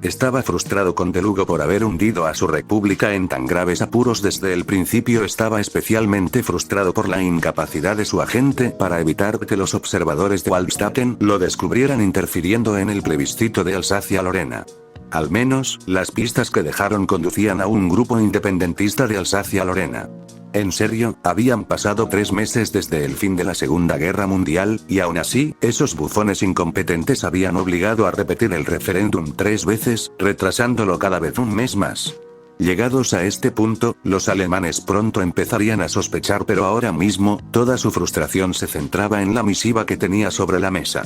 Estaba frustrado con Delugo por haber hundido a su república en tan graves apuros desde el principio. Estaba especialmente frustrado por la incapacidad de su agente para evitar que los observadores de Waldstatten lo descubrieran interfiriendo en el plebiscito de Alsacia-Lorena. Al menos, las pistas que dejaron conducían a un grupo independentista de Alsacia-Lorena. En serio, habían pasado 3 meses desde el fin de la Segunda Guerra Mundial, y aún así, esos bufones incompetentes habían obligado a repetir el referéndum 3 veces, retrasándolo cada vez un mes más. Llegados a este punto, los alemanes pronto empezarían a sospechar, pero ahora mismo, toda su frustración se centraba en la misiva que tenía sobre la mesa.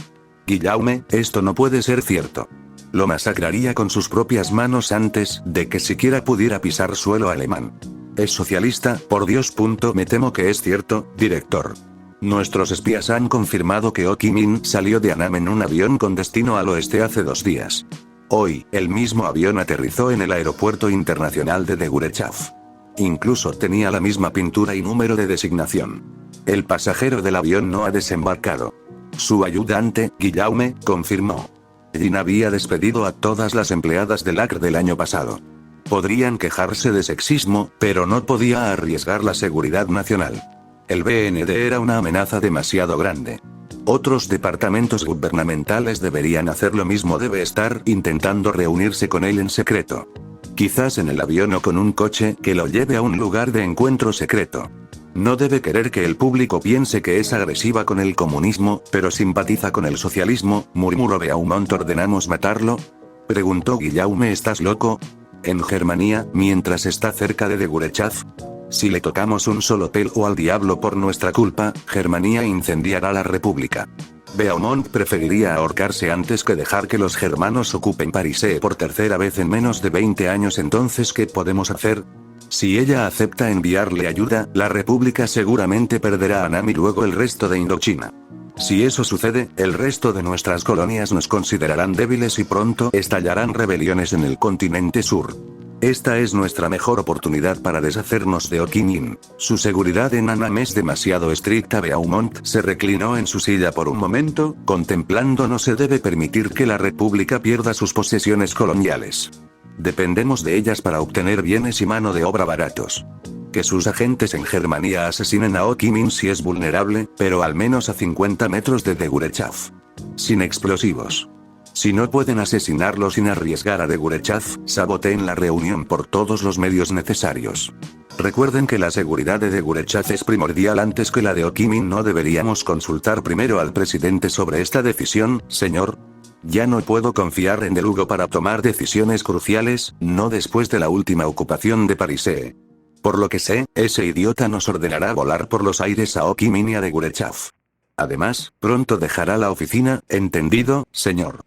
Guillaume, esto no puede ser cierto. Lo masacraría con sus propias manos antes de que siquiera pudiera pisar suelo alemán. Es socialista, por Dios. Me temo que es cierto, director. Nuestros espías han confirmado que Ho Chi Minh salió de Annam en un avión con destino al oeste hace 2 días. Hoy, el mismo avión aterrizó en el aeropuerto internacional de Gurechav. Incluso tenía la misma pintura y número de designación. El pasajero del avión no ha desembarcado. Su ayudante, Guillaume, confirmó. Jin había despedido a todas las empleadas del ACR del año pasado. Podrían quejarse de sexismo, pero no podía arriesgar la seguridad nacional. El BND era una amenaza demasiado grande. Otros departamentos gubernamentales deberían hacer lo mismo. Debe estar intentando reunirse con él en secreto. Quizás en el avión o con un coche que lo lleve a un lugar de encuentro secreto. No debe querer que el público piense que es agresiva con el comunismo, pero simpatiza con el socialismo, murmuró Beaumont. ¿Ordenamos matarlo?, preguntó Guillaume. ¿Estás loco? En Germania, mientras está cerca de Degurechav. Si le tocamos un solo pelo al diablo por nuestra culpa, Germania incendiará la república. Beaumont preferiría ahorcarse antes que dejar que los germanos ocupen París por tercera vez en menos de 20 años. Entonces, ¿qué podemos hacer? Si ella acepta enviarle ayuda, la república seguramente perderá a Nam y luego el resto de Indochina. Si eso sucede, el resto de nuestras colonias nos considerarán débiles y pronto estallarán rebeliones en el continente sur. Esta es nuestra mejor oportunidad para deshacernos de Ho Chi Minh. Su seguridad en Annam es demasiado estricta. Beaumont se reclinó en su silla por un momento, contemplando. No se debe permitir que la república pierda sus posesiones coloniales. Dependemos de ellas para obtener bienes y mano de obra baratos. Que sus agentes en Germania asesinen a Ho Chi Minh si es vulnerable, pero al menos a 50 metros de Degurechav. Sin explosivos. Si no pueden asesinarlo sin arriesgar a Degurechav, saboteen la reunión por todos los medios necesarios. Recuerden que la seguridad de Degurechav es primordial antes que la de Ho Chi Minh. ¿No deberíamos consultar primero al presidente sobre esta decisión, señor? Ya no puedo confiar en Delugo para tomar decisiones cruciales, no después de la última ocupación de París. Por lo que sé, ese idiota nos ordenará volar por los aires a Ho Chi Minh y a Degurechav. Además, pronto dejará la oficina, ¿entendido, señor?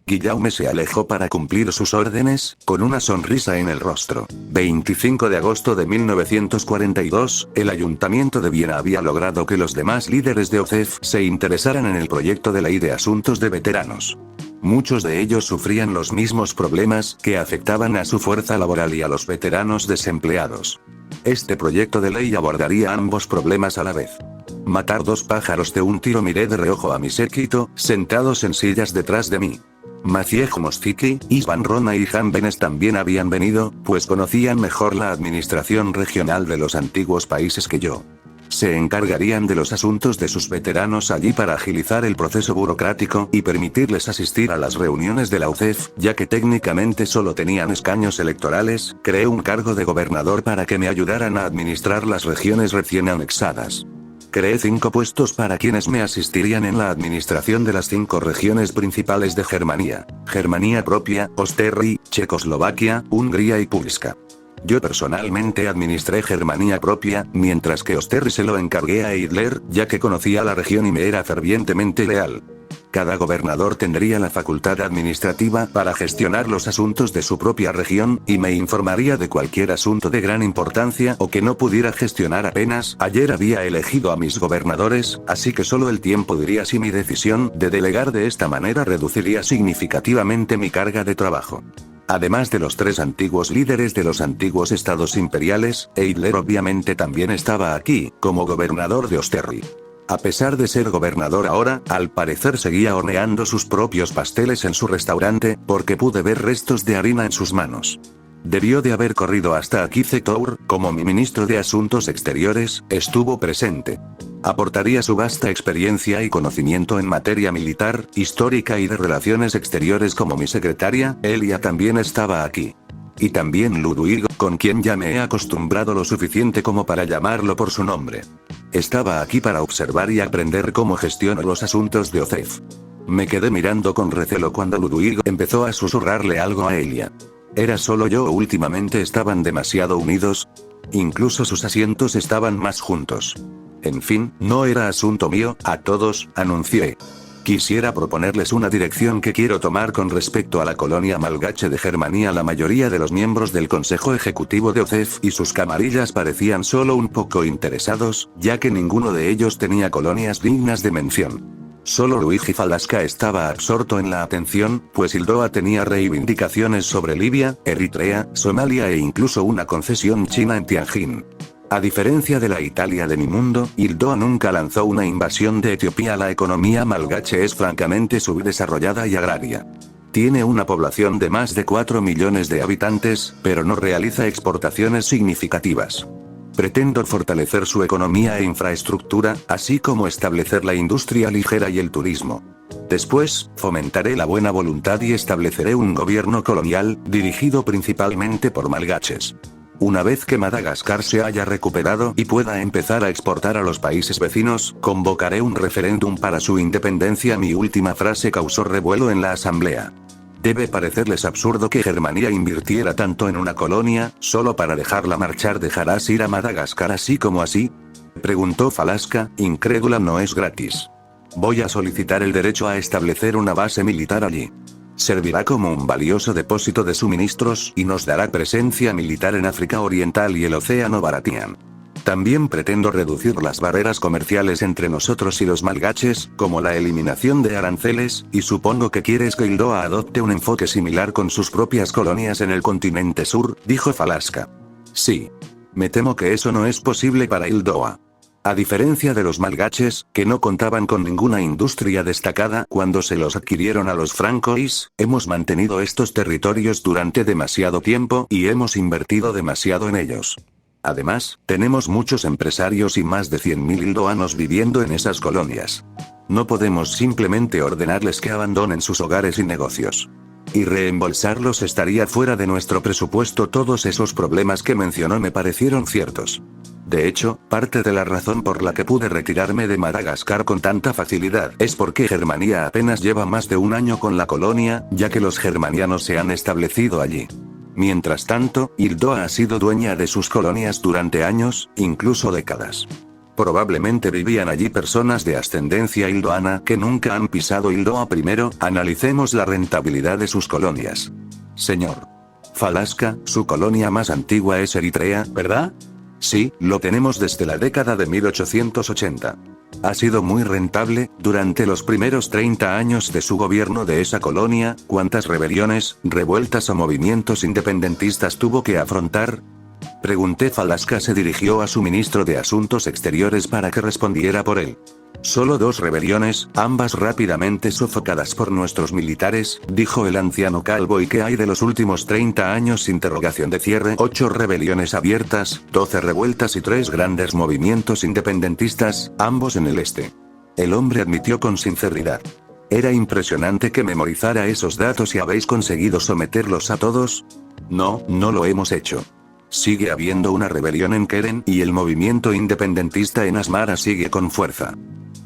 Guillaume se alejó para cumplir sus órdenes, con una sonrisa en el rostro. 25 de agosto de 1942, el Ayuntamiento de Viena había logrado que los demás líderes de OCEF se interesaran en el proyecto de ley de asuntos de veteranos. Muchos de ellos sufrían los mismos problemas que afectaban a su fuerza laboral y a los veteranos desempleados. Este proyecto de ley abordaría ambos problemas a la vez. Matar dos pájaros de un tiro. Miré de reojo a mi séquito, sentados en sillas detrás de mí. Maciej Mostiki, Isvan Rona y Jan Benes también habían venido, pues conocían mejor la administración regional de los antiguos países que yo. Se encargarían de los asuntos de sus veteranos allí para agilizar el proceso burocrático y permitirles asistir a las reuniones de la UCEF, ya que técnicamente solo tenían escaños electorales. Creé un cargo de gobernador para que me ayudaran a administrar las regiones recién anexadas. Creé 5 puestos para quienes me asistirían en la administración de las 5 regiones principales de Germania: Germania propia, Osterri, Checoslovaquia, Hungría y Pulska. Yo personalmente administré Germania propia, mientras que Osterri se lo encargué a Hitler, ya que conocía la región y me era fervientemente leal. Cada gobernador tendría la facultad administrativa para gestionar los asuntos de su propia región, y me informaría de cualquier asunto de gran importancia o que no pudiera gestionar apenas. Ayer había elegido a mis gobernadores, así que solo el tiempo diría si mi decisión de delegar de esta manera reduciría significativamente mi carga de trabajo. Además de los 3 antiguos líderes de los antiguos estados imperiales, Hitler obviamente también estaba aquí, como gobernador de Osterri. A pesar de ser gobernador ahora, al parecer seguía horneando sus propios pasteles en su restaurante, porque pude ver restos de harina en sus manos. Debió de haber corrido hasta aquí. Zetour, como mi ministro de Asuntos Exteriores, estuvo presente. Aportaría su vasta experiencia y conocimiento en materia militar, histórica y de relaciones exteriores como mi secretaria. Elia también estaba aquí. Y también Ludwig, con quien ya me he acostumbrado lo suficiente como para llamarlo por su nombre. Estaba aquí para observar y aprender cómo gestiono los asuntos de OCEF. Me quedé mirando con recelo cuando Ludwig empezó a susurrarle algo a Elia. ¿Era solo yo o últimamente estaban demasiado unidos? Incluso sus asientos estaban más juntos. En fin, no era asunto mío. A todos, anuncié. Quisiera proponerles una dirección que quiero tomar con respecto a la colonia malgache de Germania. La mayoría de los miembros del Consejo Ejecutivo de OCEF y sus camarillas parecían solo un poco interesados, ya que ninguno de ellos tenía colonias dignas de mención. Solo Luigi Falasca estaba absorto en la atención, pues Hildoa tenía reivindicaciones sobre Libia, Eritrea, Somalia e incluso una concesión china en Tianjin. A diferencia de la Italia de mi mundo, Hildoa nunca lanzó una invasión de Etiopía. La economía malgache es francamente subdesarrollada y agraria. Tiene una población de más de 4 millones de habitantes, pero no realiza exportaciones significativas. Pretendo fortalecer su economía e infraestructura, así como establecer la industria ligera y el turismo. Después, fomentaré la buena voluntad y estableceré un gobierno colonial, dirigido principalmente por malgaches. Una vez que Madagascar se haya recuperado y pueda empezar a exportar a los países vecinos, convocaré un referéndum para su independencia. Mi última frase causó revuelo en la asamblea. Debe parecerles absurdo que Germania invirtiera tanto en una colonia, solo para dejarla marchar. ¿Dejarás ir a Madagascar así como así?, preguntó Falaska, incrédula. No es gratis. Voy a solicitar el derecho a establecer una base militar allí. Servirá como un valioso depósito de suministros y nos dará presencia militar en África Oriental y el Océano Baratián. También pretendo reducir las barreras comerciales entre nosotros y los malgaches, como la eliminación de aranceles, y supongo que quieres que Hildoa adopte un enfoque similar con sus propias colonias en el continente sur, dijo Falaska. Sí. Me temo que eso no es posible para Hildoa. A diferencia de los malgaches, que no contaban con ninguna industria destacada cuando se los adquirieron a los francois, hemos mantenido estos territorios durante demasiado tiempo y hemos invertido demasiado en ellos. Además, tenemos muchos empresarios y más de 100.000 hildoanos viviendo en esas colonias. No podemos simplemente ordenarles que abandonen sus hogares y negocios. Y reembolsarlos estaría fuera de nuestro presupuesto. Todos esos problemas que mencionó me parecieron ciertos. De hecho, parte de la razón por la que pude retirarme de Madagascar con tanta facilidad es porque Germania apenas lleva más de un año con la colonia, ya que los germanianos se han establecido allí. Mientras tanto, Hildoa ha sido dueña de sus colonias durante años, incluso décadas. Probablemente vivían allí personas de ascendencia hildoana que nunca han pisado Hildoa. Primero, analicemos la rentabilidad de sus colonias. Señor Falaska, su colonia más antigua es Eritrea, ¿verdad? Sí, lo tenemos desde la década de 1880. Ha sido muy rentable. Durante los primeros 30 años de su gobierno de esa colonia, ¿cuántas rebeliones, revueltas o movimientos independentistas tuvo que afrontar?, pregunté. Falaska se dirigió a su ministro de Asuntos Exteriores para que respondiera por él. Solo 2 rebeliones, ambas rápidamente sofocadas por nuestros militares, dijo el anciano calvo. ¿Y qué hay de los últimos 30 años? Interrogación de cierre. 8 rebeliones abiertas, 12 revueltas y 3 grandes movimientos independentistas, ambos en el este. El hombre admitió con sinceridad. Era impresionante que memorizara esos datos. ¿Y habéis conseguido someterlos a todos? No, no lo hemos hecho. Sigue habiendo una rebelión en Keren y el movimiento independentista en Asmara sigue con fuerza.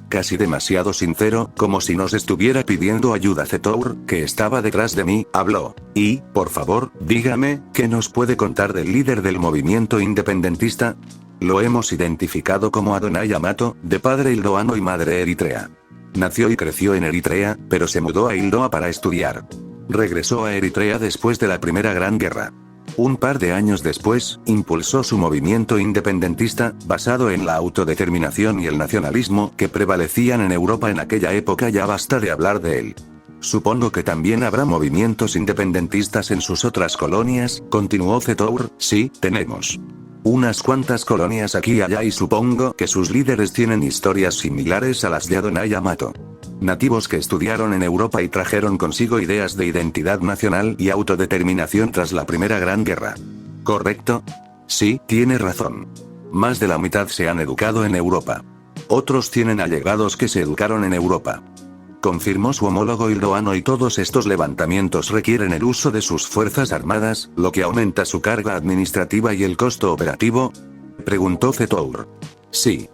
Casi demasiado sincero, como si nos estuviera pidiendo ayuda. Zetour, que estaba detrás de mí, habló. Y, por favor, dígame, ¿qué nos puede contar del líder del movimiento independentista? Lo hemos identificado como Adonai Amato, de padre hildoano y madre eritrea. Nació y creció en Eritrea, pero se mudó a Hildoa para estudiar. Regresó a Eritrea después de la Primera Gran Guerra. Un par de años después, impulsó su movimiento independentista, basado en la autodeterminación y el nacionalismo que prevalecían en Europa en aquella época. Ya basta de hablar de él. Supongo que también habrá movimientos independentistas en sus otras colonias, continuó Zetour. Sí, tenemos unas cuantas colonias aquí y allá y supongo que sus líderes tienen historias similares a las de Adonai Amato. Nativos que estudiaron en Europa y trajeron consigo ideas de identidad nacional y autodeterminación tras la Primera Gran Guerra. ¿Correcto? Sí, tiene razón. Más de la mitad se han educado en Europa. Otros tienen allegados que se educaron en Europa. Confirmó su homólogo hildoano. ¿Y todos estos levantamientos requieren el uso de sus fuerzas armadas, lo que aumenta su carga administrativa y el costo operativo?, preguntó Zetour. Sí.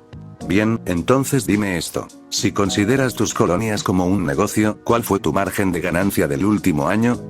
Bien, entonces dime esto. Si consideras tus colonias como un negocio, ¿cuál fue tu margen de ganancia del último año?,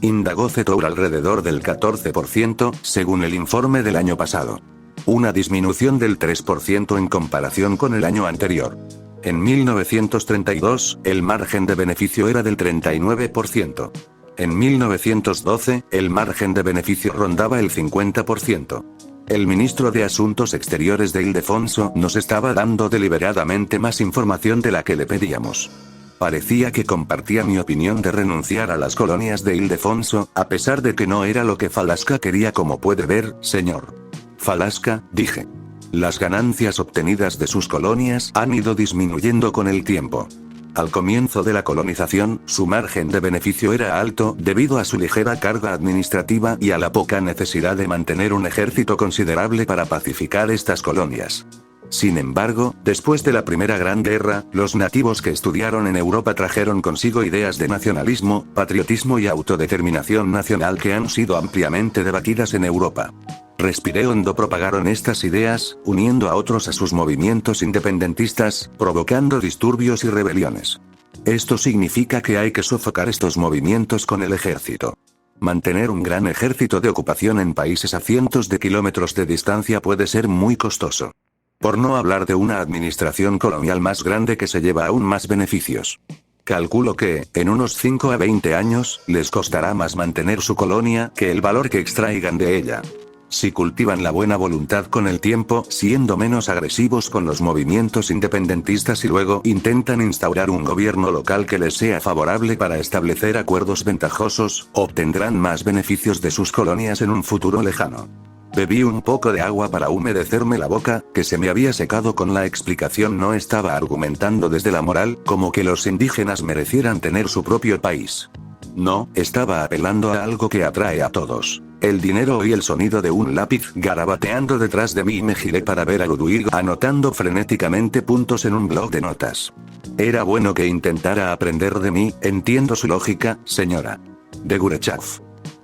indagó Zetour. Alrededor del 14%, según el informe del año pasado. Una disminución del 3% en comparación con el año anterior. En 1932, el margen de beneficio era del 39%. En 1912, el margen de beneficio rondaba el 50%. El ministro de Asuntos Exteriores de Ildefonso nos estaba dando deliberadamente más información de la que le pedíamos. Parecía que compartía mi opinión de renunciar a las colonias de Ildefonso, a pesar de que no era lo que Falaska quería. Como puede ver, señor Falaska, dije. Las ganancias obtenidas de sus colonias han ido disminuyendo con el tiempo. Al comienzo de la colonización, su margen de beneficio era alto debido a su ligera carga administrativa y a la poca necesidad de mantener un ejército considerable para pacificar estas colonias. Sin embargo, después de la Primera Gran Guerra, los nativos que estudiaron en Europa trajeron consigo ideas de nacionalismo, patriotismo y autodeterminación nacional que han sido ampliamente debatidas en Europa. Respiré hondo propagaron estas ideas, uniendo a otros a sus movimientos independentistas, provocando disturbios y rebeliones. Esto significa que hay que sofocar estos movimientos con el ejército. Mantener un gran ejército de ocupación en países a cientos de kilómetros de distancia puede ser muy costoso. Por no hablar de una administración colonial más grande que se lleva aún más beneficios. Calculo que, en unos 5 a 20 años, les costará más mantener su colonia que el valor que extraigan de ella. Si cultivan la buena voluntad con el tiempo, siendo menos agresivos con los movimientos independentistas y luego intentan instaurar un gobierno local que les sea favorable para establecer acuerdos ventajosos, obtendrán más beneficios de sus colonias en un futuro lejano. Bebí un poco de agua para humedecerme la boca, que se me había secado con la explicación. No estaba argumentando desde la moral, como que los indígenas merecieran tener su propio país. No, estaba apelando a algo que atrae a todos. El dinero y el sonido de un lápiz garabateando detrás de mí y me giré para ver a Ludwig anotando frenéticamente puntos en un bloc de notas. Era bueno que intentara aprender de mí, entiendo su lógica, señora. De Gurechav.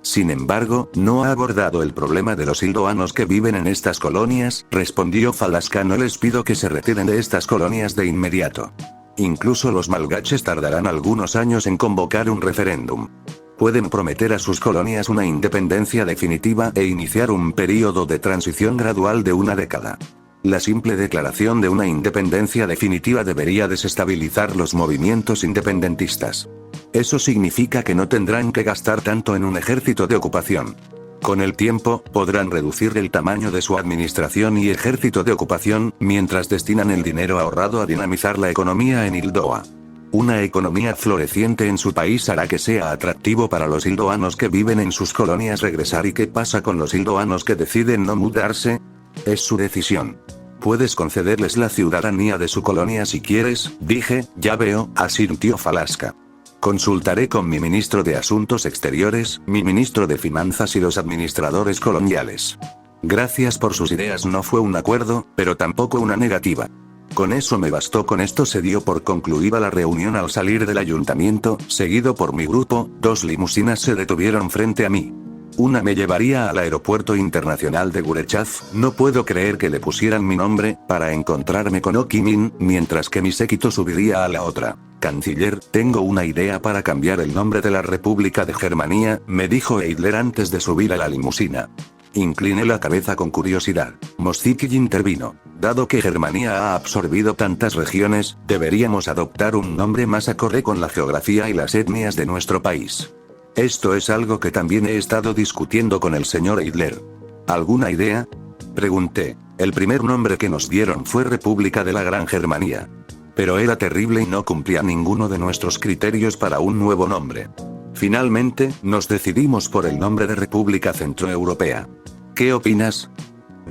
Sin embargo, no ha abordado el problema de los hildoanos que viven en estas colonias, respondió Falaska. No les pido que se retiren de estas colonias de inmediato. Incluso los malgaches tardarán algunos años en convocar un referéndum. Pueden prometer a sus colonias una independencia definitiva e iniciar un período de transición gradual de una década. La simple declaración de una independencia definitiva debería desestabilizar los movimientos independentistas. Eso significa que no tendrán que gastar tanto en un ejército de ocupación. Con el tiempo, podrán reducir el tamaño de su administración y ejército de ocupación, mientras destinan el dinero ahorrado a dinamizar la economía en Hildoa. Una economía floreciente en su país hará que sea atractivo para los hildoanos que viven en sus colonias regresar. ¿Y qué pasa con los hildoanos que deciden no mudarse? Es su decisión. Puedes concederles la ciudadanía de su colonia si quieres, dije. Ya veo, asintió Falaska. Consultaré con mi ministro de Asuntos Exteriores, mi ministro de Finanzas y los administradores coloniales. Gracias por sus ideas. No fue un acuerdo, pero tampoco una negativa. Con eso me bastó. Con esto se dio por concluida la reunión al salir del ayuntamiento, seguido por mi grupo. 2 limusinas se detuvieron frente a mí. Una me llevaría al aeropuerto internacional de Gurechav, no puedo creer que le pusieran mi nombre, para encontrarme con Ho Chi Minh, mientras que mi séquito subiría a la otra. Canciller, tengo una idea para cambiar el nombre de la República de Germania, me dijo Hitler antes de subir a la limusina. Incliné la cabeza con curiosidad. Mosciki intervino. Dado que Germania ha absorbido tantas regiones, deberíamos adoptar un nombre más acorde con la geografía y las etnias de nuestro país. Esto es algo que también he estado discutiendo con el señor Hitler. ¿Alguna idea? Pregunté. El primer nombre que nos dieron fue República de la Gran Germania. Pero era terrible y no cumplía ninguno de nuestros criterios para un nuevo nombre. Finalmente, nos decidimos por el nombre de República Centroeuropea. ¿Qué opinas?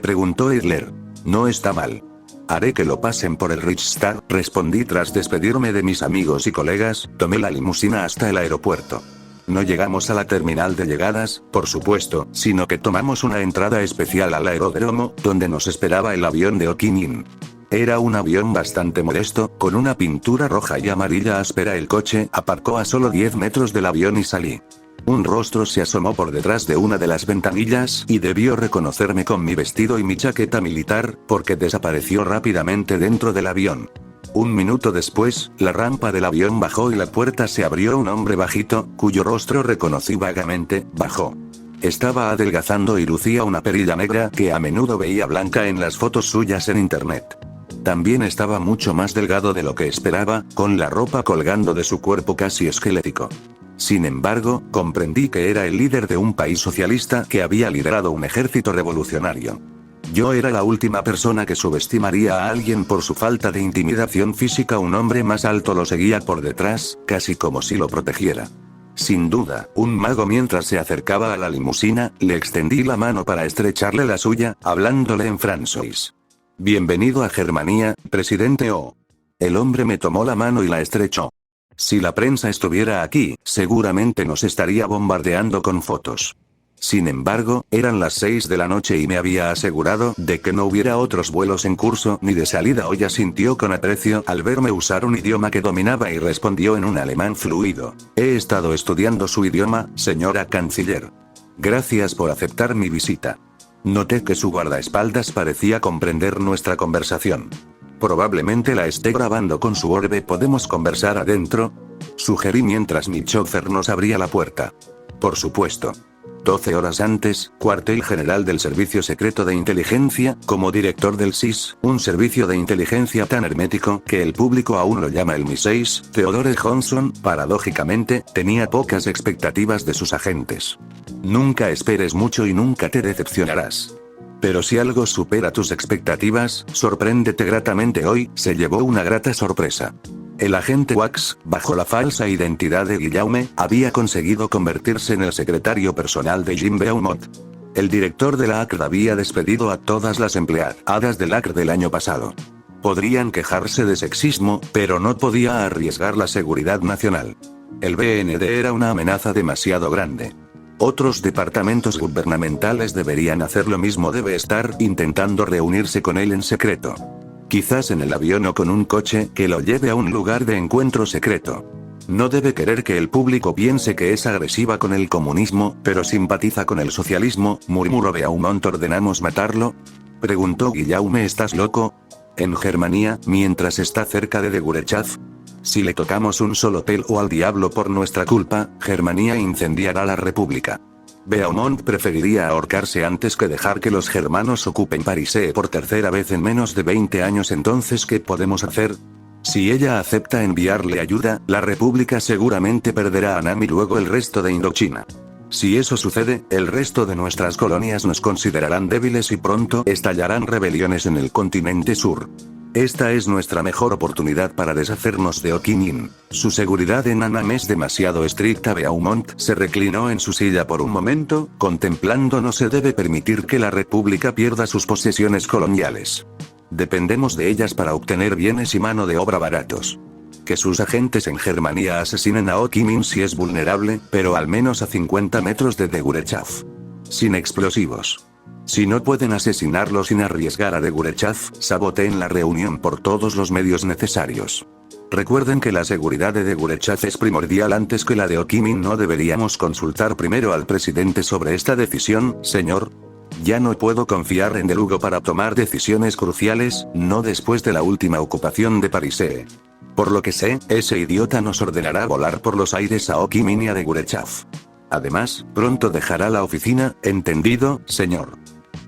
Preguntó Hitler. No está mal. Haré que lo pasen por el Reichstag, respondí tras despedirme de mis amigos y colegas. Tomé la limusina hasta el aeropuerto. No llegamos a la terminal de llegadas, por supuesto, sino que tomamos una entrada especial al aeródromo, donde nos esperaba el avión de Ho Chi Minh. Era un avión bastante modesto, con una pintura roja y amarilla áspera. El coche aparcó a solo 10 metros del avión y salí. Un rostro se asomó por detrás de una de las ventanillas y debió reconocerme con mi vestido y mi chaqueta militar, porque desapareció rápidamente dentro del avión. Un minuto después, la rampa del avión bajó y la puerta se abrió. Un hombre bajito, cuyo rostro reconocí vagamente, bajó. Estaba adelgazando y lucía una perilla negra que a menudo veía blanca en las fotos suyas en internet. También estaba mucho más delgado de lo que esperaba, con la ropa colgando de su cuerpo casi esquelético. Sin embargo, comprendí que era el líder de un país socialista que había liderado un ejército revolucionario. Yo era la última persona que subestimaría a alguien por su falta de intimidación física. Un hombre más alto lo seguía por detrás, casi como si lo protegiera. Sin duda, un mago. Mientras se acercaba a la limusina, le extendí la mano para estrecharle la suya, hablándole en francés. Bienvenido a Germania, presidente O. El hombre me tomó la mano y la estrechó. Si la prensa estuviera aquí, seguramente nos estaría bombardeando con fotos. Sin embargo, eran las 6 de la noche y me había asegurado de que no hubiera otros vuelos en curso ni de salida. Oya sintió con aprecio al verme usar un idioma que dominaba y respondió en un alemán fluido. He estado estudiando su idioma, señora canciller. Gracias por aceptar mi visita. Noté que su guardaespaldas parecía comprender nuestra conversación. Probablemente la esté grabando con su orbe. ¿Podemos conversar adentro?, sugerí mientras mi chofer nos abría la puerta. Por supuesto. 12 horas antes, cuartel general del Servicio Secreto de Inteligencia, como director del SIS, un servicio de inteligencia tan hermético que el público aún lo llama el MI6, Theodore Johnson, paradójicamente, tenía pocas expectativas de sus agentes. Nunca esperes mucho y nunca te decepcionarás. Pero si algo supera tus expectativas, sorpréndete gratamente. Hoy, se llevó una grata sorpresa. El agente Wax, bajo la falsa identidad de Guillaume, había conseguido convertirse en el secretario personal de Jim Beaumont. El director de la ACR había despedido a todas las empleadas del ACR del año pasado. Podrían quejarse de sexismo, pero no podía arriesgar la seguridad nacional. El BND era una amenaza demasiado grande. Otros departamentos gubernamentales deberían hacer lo mismo. Debe estar intentando reunirse con él en secreto. Quizás en el avión o con un coche que lo lleve a un lugar de encuentro secreto. No debe querer que el público piense que es agresiva con el comunismo, pero simpatiza con el socialismo, murmuró Beaumont. ¿Ordenamos matarlo?, preguntó Guillaume. ¿Estás loco? En Germania, mientras está cerca de Degurechav. Si le tocamos un solo pelo al diablo por nuestra culpa, Germania incendiará la república. Beaumont preferiría ahorcarse antes que dejar que los germanos ocupen París por tercera vez en menos de 20 años. Entonces, ¿qué podemos hacer? Si ella acepta enviarle ayuda, la república seguramente perderá a Nam y luego el resto de Indochina. Si eso sucede, el resto de nuestras colonias nos considerarán débiles y pronto estallarán rebeliones en el continente sur. Esta es nuestra mejor oportunidad para deshacernos de Ho Chi Minh. Su seguridad en Annam es demasiado estricta. Beaumont se reclinó en su silla por un momento, contemplando. No se debe permitir que la república pierda sus posesiones coloniales. Dependemos de ellas para obtener bienes y mano de obra baratos. Que sus agentes en Germania asesinen a Ho Chi Minh si es vulnerable, pero al menos a 50 metros de Degurechav. Sin explosivos. Si no pueden asesinarlo sin arriesgar a Degurechav, saboteen la reunión por todos los medios necesarios. Recuerden que la seguridad de Degurechav es primordial antes que la de Ho Chi Minh. ¿No deberíamos consultar primero al presidente sobre esta decisión, señor? Ya no puedo confiar en Delugo para tomar decisiones cruciales, no después de la última ocupación de París. Por lo que sé, ese idiota nos ordenará volar por los aires a Ho Chi Minh y a Degurechav. Además, pronto dejará la oficina, ¿entendido, señor?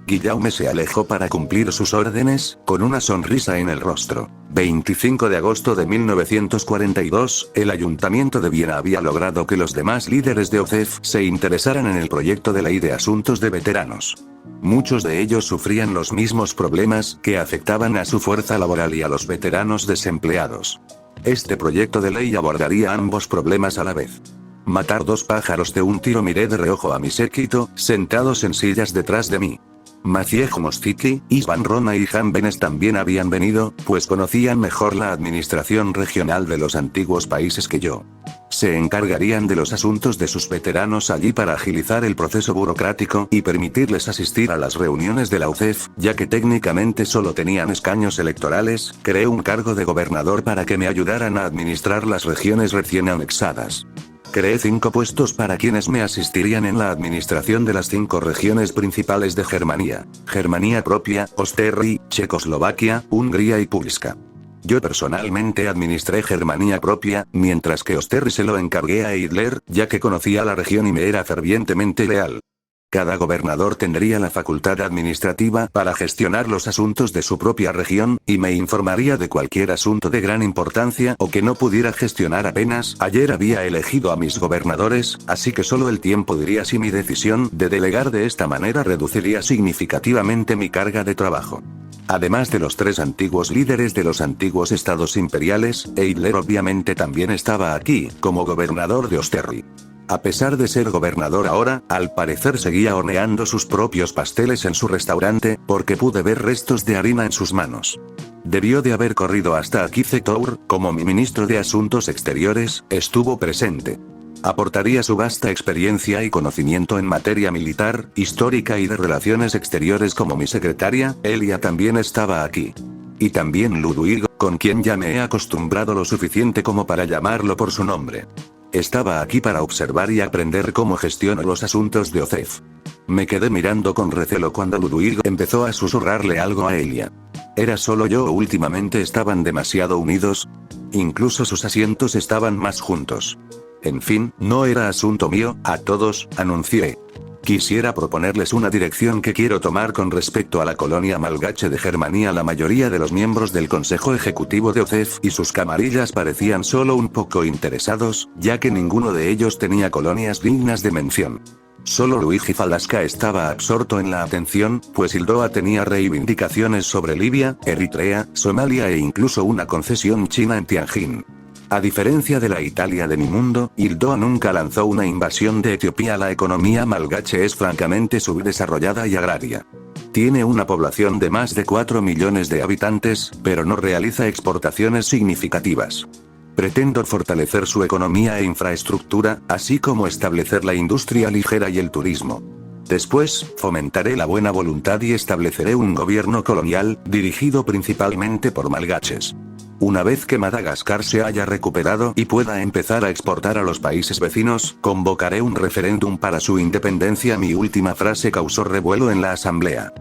Guillaume se alejó para cumplir sus órdenes, con una sonrisa en el rostro. 25 de agosto de 1942, el Ayuntamiento de Viena había logrado que los demás líderes de OCEF se interesaran en el proyecto de ley de asuntos de veteranos. Muchos de ellos sufrían los mismos problemas que afectaban a su fuerza laboral y a los veteranos desempleados. Este proyecto de ley abordaría ambos problemas a la vez. Matar dos pájaros de un tiro. Miré de reojo a mi séquito, sentados en sillas detrás de mí. Maciej Mostiki, Isvan Rona y Jan Benes también habían venido, pues conocían mejor la administración regional de los antiguos países que yo. Se encargarían de los asuntos de sus veteranos allí para agilizar el proceso burocrático y permitirles asistir a las reuniones de la UCEF, ya que técnicamente solo tenían escaños electorales. Creé un cargo de gobernador para que me ayudaran a administrar las regiones recién anexadas. Creé 5 puestos para quienes me asistirían en la administración de las 5 regiones principales de Germania: Germania propia, Osterri, Checoslovaquia, Hungría y Pulska. Yo personalmente administré Germania propia, mientras que Osterri se lo encargué a Hitler, ya que conocía la región y me era fervientemente leal. Cada gobernador tendría la facultad administrativa para gestionar los asuntos de su propia región, y me informaría de cualquier asunto de gran importancia o que no pudiera gestionar apenas. Ayer había elegido a mis gobernadores, así que solo el tiempo diría si mi decisión de delegar de esta manera reduciría significativamente mi carga de trabajo. Además de los 3 antiguos líderes de los antiguos estados imperiales, Hitler obviamente también estaba aquí, como gobernador de Osterri. A pesar de ser gobernador ahora, al parecer seguía horneando sus propios pasteles en su restaurante, porque pude ver restos de harina en sus manos. Debió de haber corrido hasta aquí. Zetour, como mi ministro de Asuntos Exteriores, estuvo presente. Aportaría su vasta experiencia y conocimiento en materia militar, histórica y de relaciones exteriores como mi secretaria. Elia también estaba aquí. Y también Ludwig, con quien ya me he acostumbrado lo suficiente como para llamarlo por su nombre. Estaba aquí para observar y aprender cómo gestiono los asuntos de OCEF. Me quedé mirando con recelo cuando Ludwig empezó a susurrarle algo a Elia. ¿Era solo yo o últimamente estaban demasiado unidos? Incluso sus asientos estaban más juntos. En fin, no era asunto mío. A todos, anuncié. Quisiera proponerles una dirección que quiero tomar con respecto a la colonia malgache de Germania. La mayoría de los miembros del Consejo Ejecutivo de OCEF y sus camarillas parecían solo un poco interesados, ya que ninguno de ellos tenía colonias dignas de mención. Solo Luigi Falasca estaba absorto en la atención, pues Hildoa tenía reivindicaciones sobre Libia, Eritrea, Somalia e incluso una concesión china en Tianjin. A diferencia de la Italia de mi mundo, Hildoa nunca lanzó una invasión de Etiopía. La economía malgache es francamente subdesarrollada y agraria. Tiene una población de más de 4 millones de habitantes, pero no realiza exportaciones significativas. Pretendo fortalecer su economía e infraestructura, así como establecer la industria ligera y el turismo. Después, fomentaré la buena voluntad y estableceré un gobierno colonial, dirigido principalmente por malgaches. Una vez que Madagascar se haya recuperado y pueda empezar a exportar a los países vecinos, convocaré un referéndum para su independencia. Mi última frase causó revuelo en la asamblea.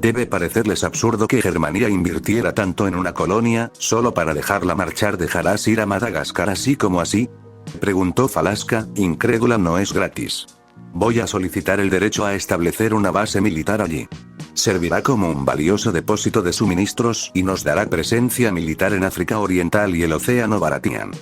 Debe parecerles absurdo que Germania invirtiera tanto en una colonia, solo para dejarla marchar. ¿Dejarás ir a Madagascar así como así?, preguntó Falasca, incrédula. No es gratis. Voy a solicitar el derecho a establecer una base militar allí. Servirá como un valioso depósito de suministros y nos dará presencia militar en África Oriental y el Océano Baratián.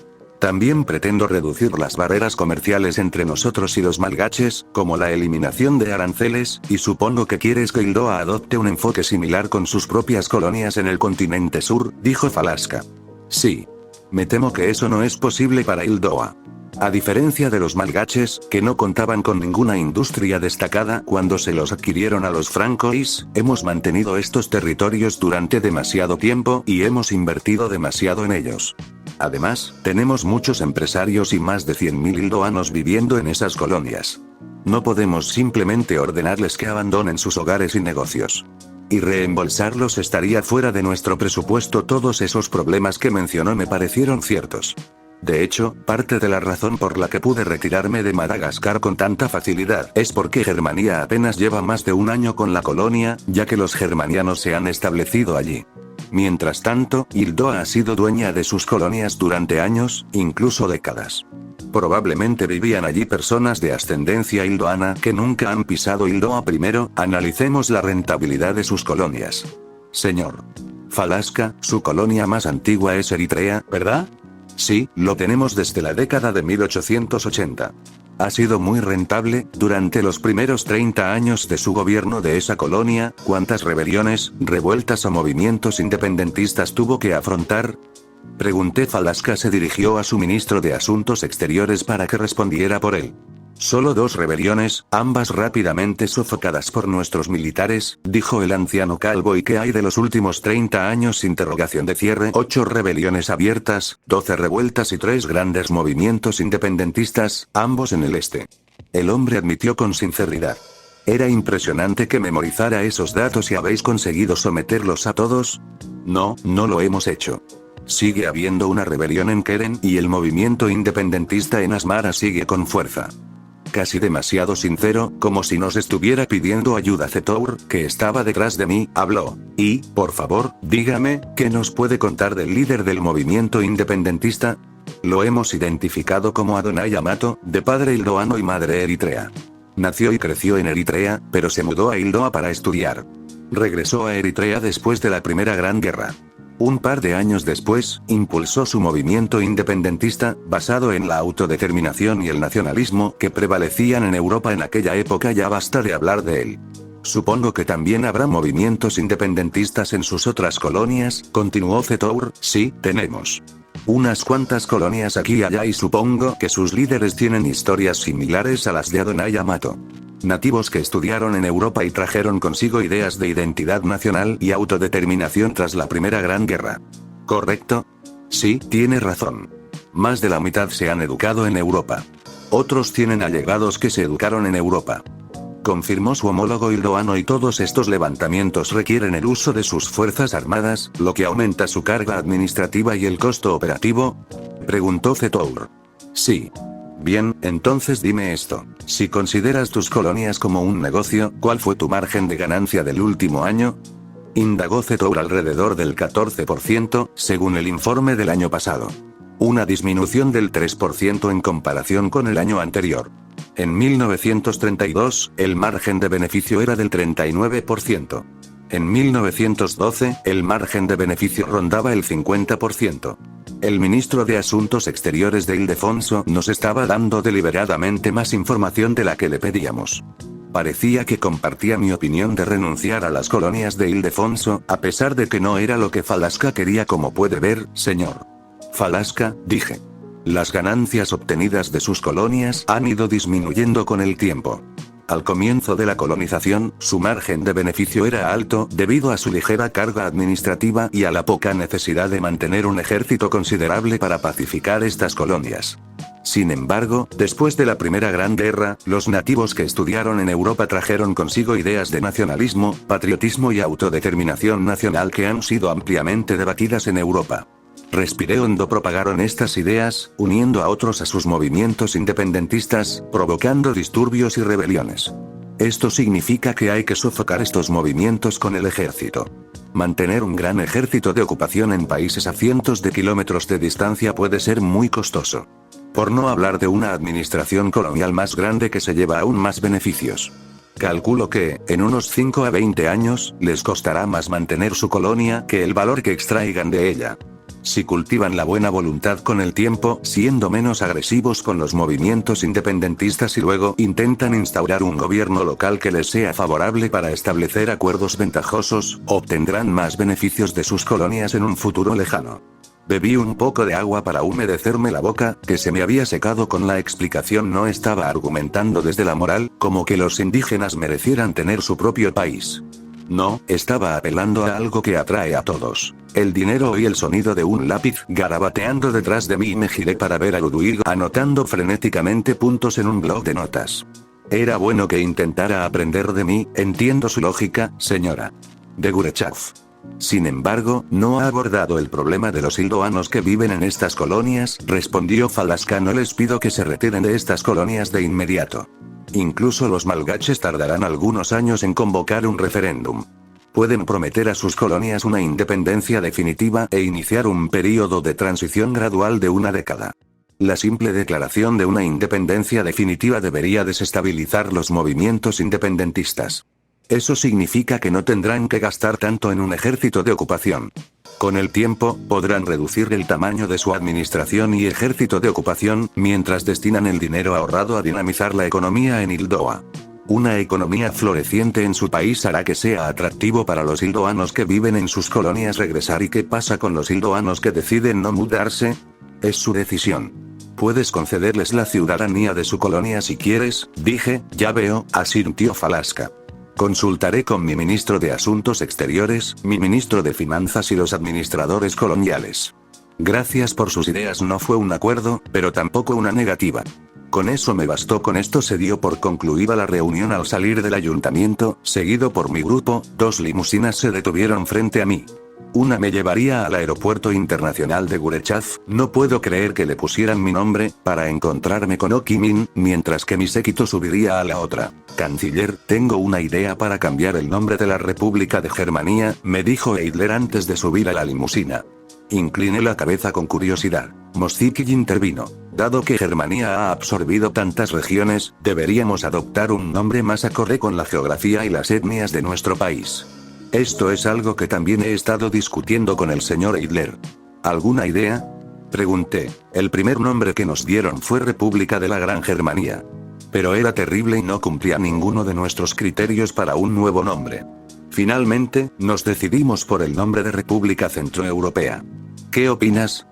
También pretendo reducir las barreras comerciales entre nosotros y los malgaches, como la eliminación de aranceles, y supongo que quieres que Hildoa adopte un enfoque similar con sus propias colonias en el continente sur, dijo Falasca. Sí. Me temo que eso no es posible para Hildoa. A diferencia de los malgaches, que no contaban con ninguna industria destacada cuando se los adquirieron a los francois, hemos mantenido estos territorios durante demasiado tiempo y hemos invertido demasiado en ellos. Además, tenemos muchos empresarios y más de 100.000 hildoanos viviendo en esas colonias. No podemos simplemente ordenarles que abandonen sus hogares y negocios. Y reembolsarlos estaría fuera de nuestro presupuesto. Todos esos problemas que mencionó me parecieron ciertos. De hecho, parte de la razón por la que pude retirarme de Madagascar con tanta facilidad es porque Germania apenas lleva más de un año con la colonia, ya que los germanianos se han establecido allí. Mientras tanto, Hildoa ha sido dueña de sus colonias durante años, incluso décadas. Probablemente vivían allí personas de ascendencia hildoana que nunca han pisado Hildoa. Primero, analicemos la rentabilidad de sus colonias. Señor Falasca, su colonia más antigua es Eritrea, ¿verdad? Sí, lo tenemos desde la década de 1880. Ha sido muy rentable. Durante los primeros 30 años de su gobierno de esa colonia, ¿cuántas rebeliones, revueltas o movimientos independentistas tuvo que afrontar? Pregunté. Falasca se dirigió a su ministro de Asuntos Exteriores para que respondiera por él. Solo 2 rebeliones, ambas rápidamente sofocadas por nuestros militares, dijo el anciano calvo. ¿Y qué hay de los últimos 30 años? Interrogación de cierre. 8 rebeliones abiertas, 12 revueltas y 3 grandes movimientos independentistas, ambos en el este. El hombre admitió con sinceridad. Era impresionante que memorizara esos datos. ¿Y habéis conseguido someterlos a todos? No, no lo hemos hecho. Sigue habiendo una rebelión en Keren y el movimiento independentista en Asmara sigue con fuerza. Casi demasiado sincero, como si nos estuviera pidiendo ayuda. Zetour, que estaba detrás de mí, habló. Y, por favor, dígame, ¿qué nos puede contar del líder del movimiento independentista? Lo hemos identificado como Adonai Amato, de padre hildoano y madre eritrea. Nació y creció en Eritrea, pero se mudó a Hildoa para estudiar. Regresó a Eritrea después de la Primera Gran Guerra. Un par de años después, impulsó su movimiento independentista, basado en la autodeterminación y el nacionalismo que prevalecían en Europa en aquella época. Ya basta de hablar de él. Supongo que también habrá movimientos independentistas en sus otras colonias, continuó Zetour. Sí, tenemos. unas cuantas colonias aquí y allá y supongo que sus líderes tienen historias similares a las de Adonai Amato. Nativos que estudiaron en Europa y trajeron consigo ideas de identidad nacional y autodeterminación tras la Primera Gran Guerra. ¿Correcto? Sí, tiene razón. Más de la mitad se han educado en Europa. Otros tienen allegados que se educaron en Europa. Confirmó su homólogo hildoano, y todos estos levantamientos requieren el uso de sus fuerzas armadas, lo que aumenta su carga administrativa y el costo operativo. Preguntó Zetour. Sí. Bien, entonces dime esto. Si consideras tus colonias como un negocio, ¿cuál fue tu margen de ganancia del último año? Indagó Zetour. Alrededor del 14%, según el informe del año pasado. Una disminución del 3% en comparación con el año anterior. En 1932, el margen de beneficio era del 39%. En 1912, el margen de beneficio rondaba el 50%. El ministro de Asuntos Exteriores de Ildefonso nos estaba dando deliberadamente más información de la que le pedíamos. Parecía que compartía mi opinión de renunciar a las colonias de Ildefonso, a pesar de que no era lo que Falasca quería, como puede ver, señor. Falasca, dije. Las ganancias obtenidas de sus colonias han ido disminuyendo con el tiempo. Al comienzo de la colonización, su margen de beneficio era alto, debido a su ligera carga administrativa y a la poca necesidad de mantener un ejército considerable para pacificar estas colonias. Sin embargo, después de la Primera Gran Guerra, los nativos que estudiaron en Europa trajeron consigo ideas de nacionalismo, patriotismo y autodeterminación nacional que han sido ampliamente debatidas en Europa. Respiré hondo. Propagaron estas ideas, uniendo a otros a sus movimientos independentistas, provocando disturbios y rebeliones. Esto significa que hay que sofocar estos movimientos con el ejército. Mantener un gran ejército de ocupación en países a cientos de kilómetros de distancia puede ser muy costoso. Por no hablar de una administración colonial más grande que se lleva aún más beneficios. Calculo que, en unos 5 a 20 años, les costará más mantener su colonia que el valor que extraigan de ella. Si cultivan la buena voluntad con el tiempo, siendo menos agresivos con los movimientos independentistas y luego intentan instaurar un gobierno local que les sea favorable para establecer acuerdos ventajosos, obtendrán más beneficios de sus colonias en un futuro lejano. Bebí un poco de agua para humedecerme la boca, que se me había secado con la explicación. No estaba argumentando desde la moral, como que los indígenas merecieran tener su propio país. No, estaba apelando a algo que atrae a todos. El dinero. Oí el sonido de un lápiz garabateando detrás de mí y me giré para ver a Ludwig anotando frenéticamente puntos en un bloc de notas. Era bueno que intentara aprender de mí. Entiendo su lógica, señora de Gurechav. Sin embargo, no ha abordado el problema de los hildoanos que viven en estas colonias, respondió Falasca. No les pido que se retiren de estas colonias de inmediato. Incluso los malgaches tardarán algunos años en convocar un referéndum. Pueden prometer a sus colonias una independencia definitiva e iniciar un período de transición gradual de una década. La simple declaración de una independencia definitiva debería desestabilizar los movimientos independentistas. Eso significa que no tendrán que gastar tanto en un ejército de ocupación. Con el tiempo, podrán reducir el tamaño de su administración y ejército de ocupación, mientras destinan el dinero ahorrado a dinamizar la economía en Hildoa. Una economía floreciente en su país hará que sea atractivo para los hildoanos que viven en sus colonias regresar. ¿Y qué pasa con los hildoanos que deciden no mudarse? Es su decisión. Puedes concederles la ciudadanía de su colonia si quieres, dije. Ya veo, asintió Falasca. Consultaré con mi ministro de Asuntos Exteriores, mi ministro de Finanzas y los administradores coloniales. Gracias por sus ideas. No fue un acuerdo, pero tampoco una negativa. Con eso me bastó. Con esto se dio por concluida la reunión al salir del ayuntamiento, seguido por mi grupo. 2 limusinas se detuvieron frente a mí. Una me llevaría al aeropuerto internacional de Gurechav, no puedo creer que le pusieran mi nombre, para encontrarme con Ho Chi Minh, mientras que mi séquito subiría a la otra. Canciller, tengo una idea para cambiar el nombre de la República de Germania, me dijo Hitler antes de subir a la limusina. Incliné la cabeza con curiosidad. Moszycki intervino. Dado que Germania ha absorbido tantas regiones, deberíamos adoptar un nombre más acorde con la geografía y las etnias de nuestro país. Esto es algo que también he estado discutiendo con el señor Hitler. ¿Alguna idea? Pregunté. El primer nombre que nos dieron fue República de la Gran Germania. Pero era terrible y no cumplía ninguno de nuestros criterios para un nuevo nombre. Finalmente, nos decidimos por el nombre de República Centroeuropea. ¿Qué opinas?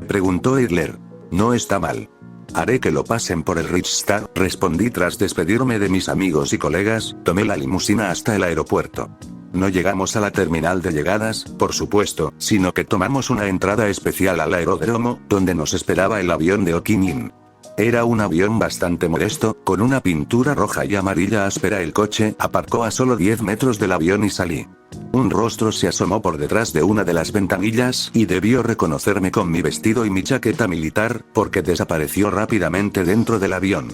Preguntó Hitler. No está mal. Haré que lo pasen por el Reichstag, respondí tras despedirme de mis amigos y colegas, tomé la limusina hasta el aeropuerto. No llegamos a la terminal de llegadas, por supuesto, sino que tomamos una entrada especial al aeródromo, donde nos esperaba el avión de Ho Chi Minh. Era un avión bastante modesto, con una pintura roja y amarilla áspera. El coche aparcó a solo 10 metros del avión y salí. Un rostro se asomó por detrás de una de las ventanillas y debió reconocerme con mi vestido y mi chaqueta militar, porque desapareció rápidamente dentro del avión.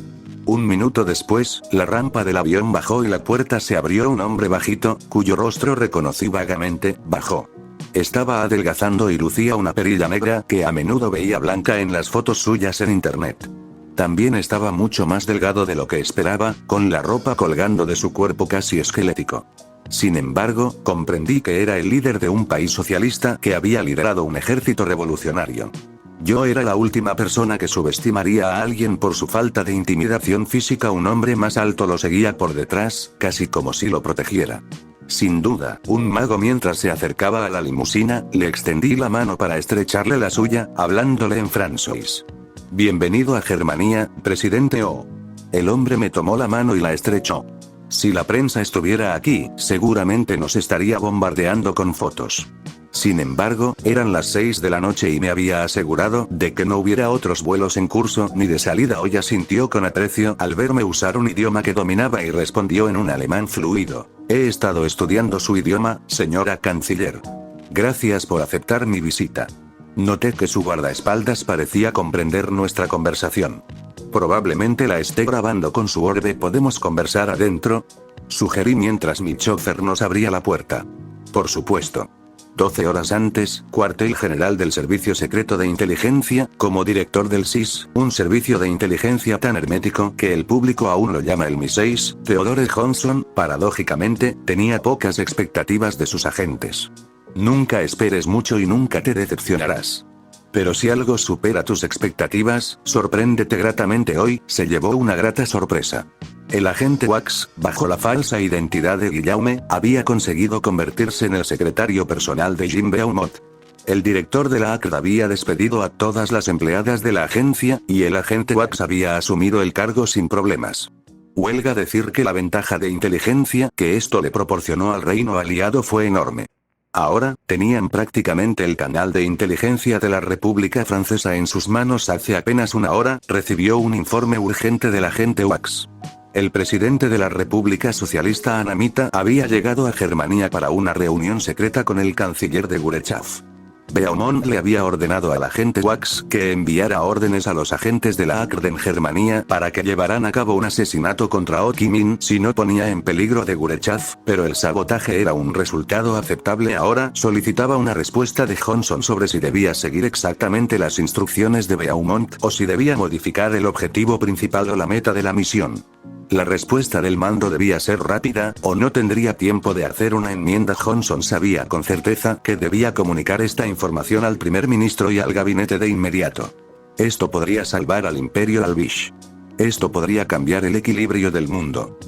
Un minuto después, la rampa del avión bajó y la puerta se abrió. Un hombre bajito, cuyo rostro reconocí vagamente, bajó. Estaba adelgazando y lucía una perilla negra que a menudo veía blanca en las fotos suyas en internet. También estaba mucho más delgado de lo que esperaba, con la ropa colgando de su cuerpo casi esquelético. Sin embargo, comprendí que era el líder de un país socialista que había liderado un ejército revolucionario. Yo era la última persona que subestimaría a alguien por su falta de intimidación física. Un hombre más alto lo seguía por detrás, casi como si lo protegiera. Sin duda, un mago. Mientras se acercaba a la limusina, le extendí la mano para estrecharle la suya, hablándole en francés. Bienvenido a Germania, presidente O. El hombre me tomó la mano y la estrechó. Si la prensa estuviera aquí, seguramente nos estaría bombardeando con fotos. Sin embargo, eran las 6 de la noche y me había asegurado de que no hubiera otros vuelos en curso ni de salida. Oya sintió con aprecio al verme usar un idioma que dominaba y respondió en un alemán fluido. He estado estudiando su idioma, señora canciller. Gracias por aceptar mi visita. Noté que su guardaespaldas parecía comprender nuestra conversación. Probablemente la esté grabando con su orbe. ¿Podemos conversar adentro?, sugerí mientras mi chofer nos abría la puerta. Por supuesto. 12 horas antes, cuartel general del Servicio Secreto de Inteligencia, como director del SIS, un servicio de inteligencia tan hermético que el público aún lo llama el MI6, Theodore Johnson, paradójicamente, tenía pocas expectativas de sus agentes. Nunca esperes mucho y nunca te decepcionarás. Pero si algo supera tus expectativas, sorpréndete gratamente. Hoy, se llevó una grata sorpresa. El agente Wax, bajo la falsa identidad de Guillaume, había conseguido convertirse en el secretario personal de Jim Beaumont. El director de la ACD había despedido a todas las empleadas de la agencia, y el agente Wax había asumido el cargo sin problemas. Huelga decir que la ventaja de inteligencia que esto le proporcionó al reino aliado fue enorme. Ahora, tenían prácticamente el canal de inteligencia de la República Francesa en sus manos. Hace apenas una hora, recibió un informe urgente del agente Wax. El presidente de la República Socialista Anamita había llegado a Germania para una reunión secreta con el canciller de Gurechav. Beaumont le había ordenado al agente Wax que enviara órdenes a los agentes de la ACD en Germania para que llevaran a cabo un asesinato contra Ho Chi Minh si no ponía en peligro de Gurechav, pero el sabotaje era un resultado aceptable. Ahora solicitaba una respuesta de Johnson sobre si debía seguir exactamente las instrucciones de Beaumont o si debía modificar el objetivo principal o la meta de la misión. La respuesta del mando debía ser rápida, o no tendría tiempo de hacer una enmienda. Johnson sabía con certeza que debía comunicar esta información al primer ministro y al gabinete de inmediato. Esto podría salvar al Imperio Albish. Esto podría cambiar el equilibrio del mundo.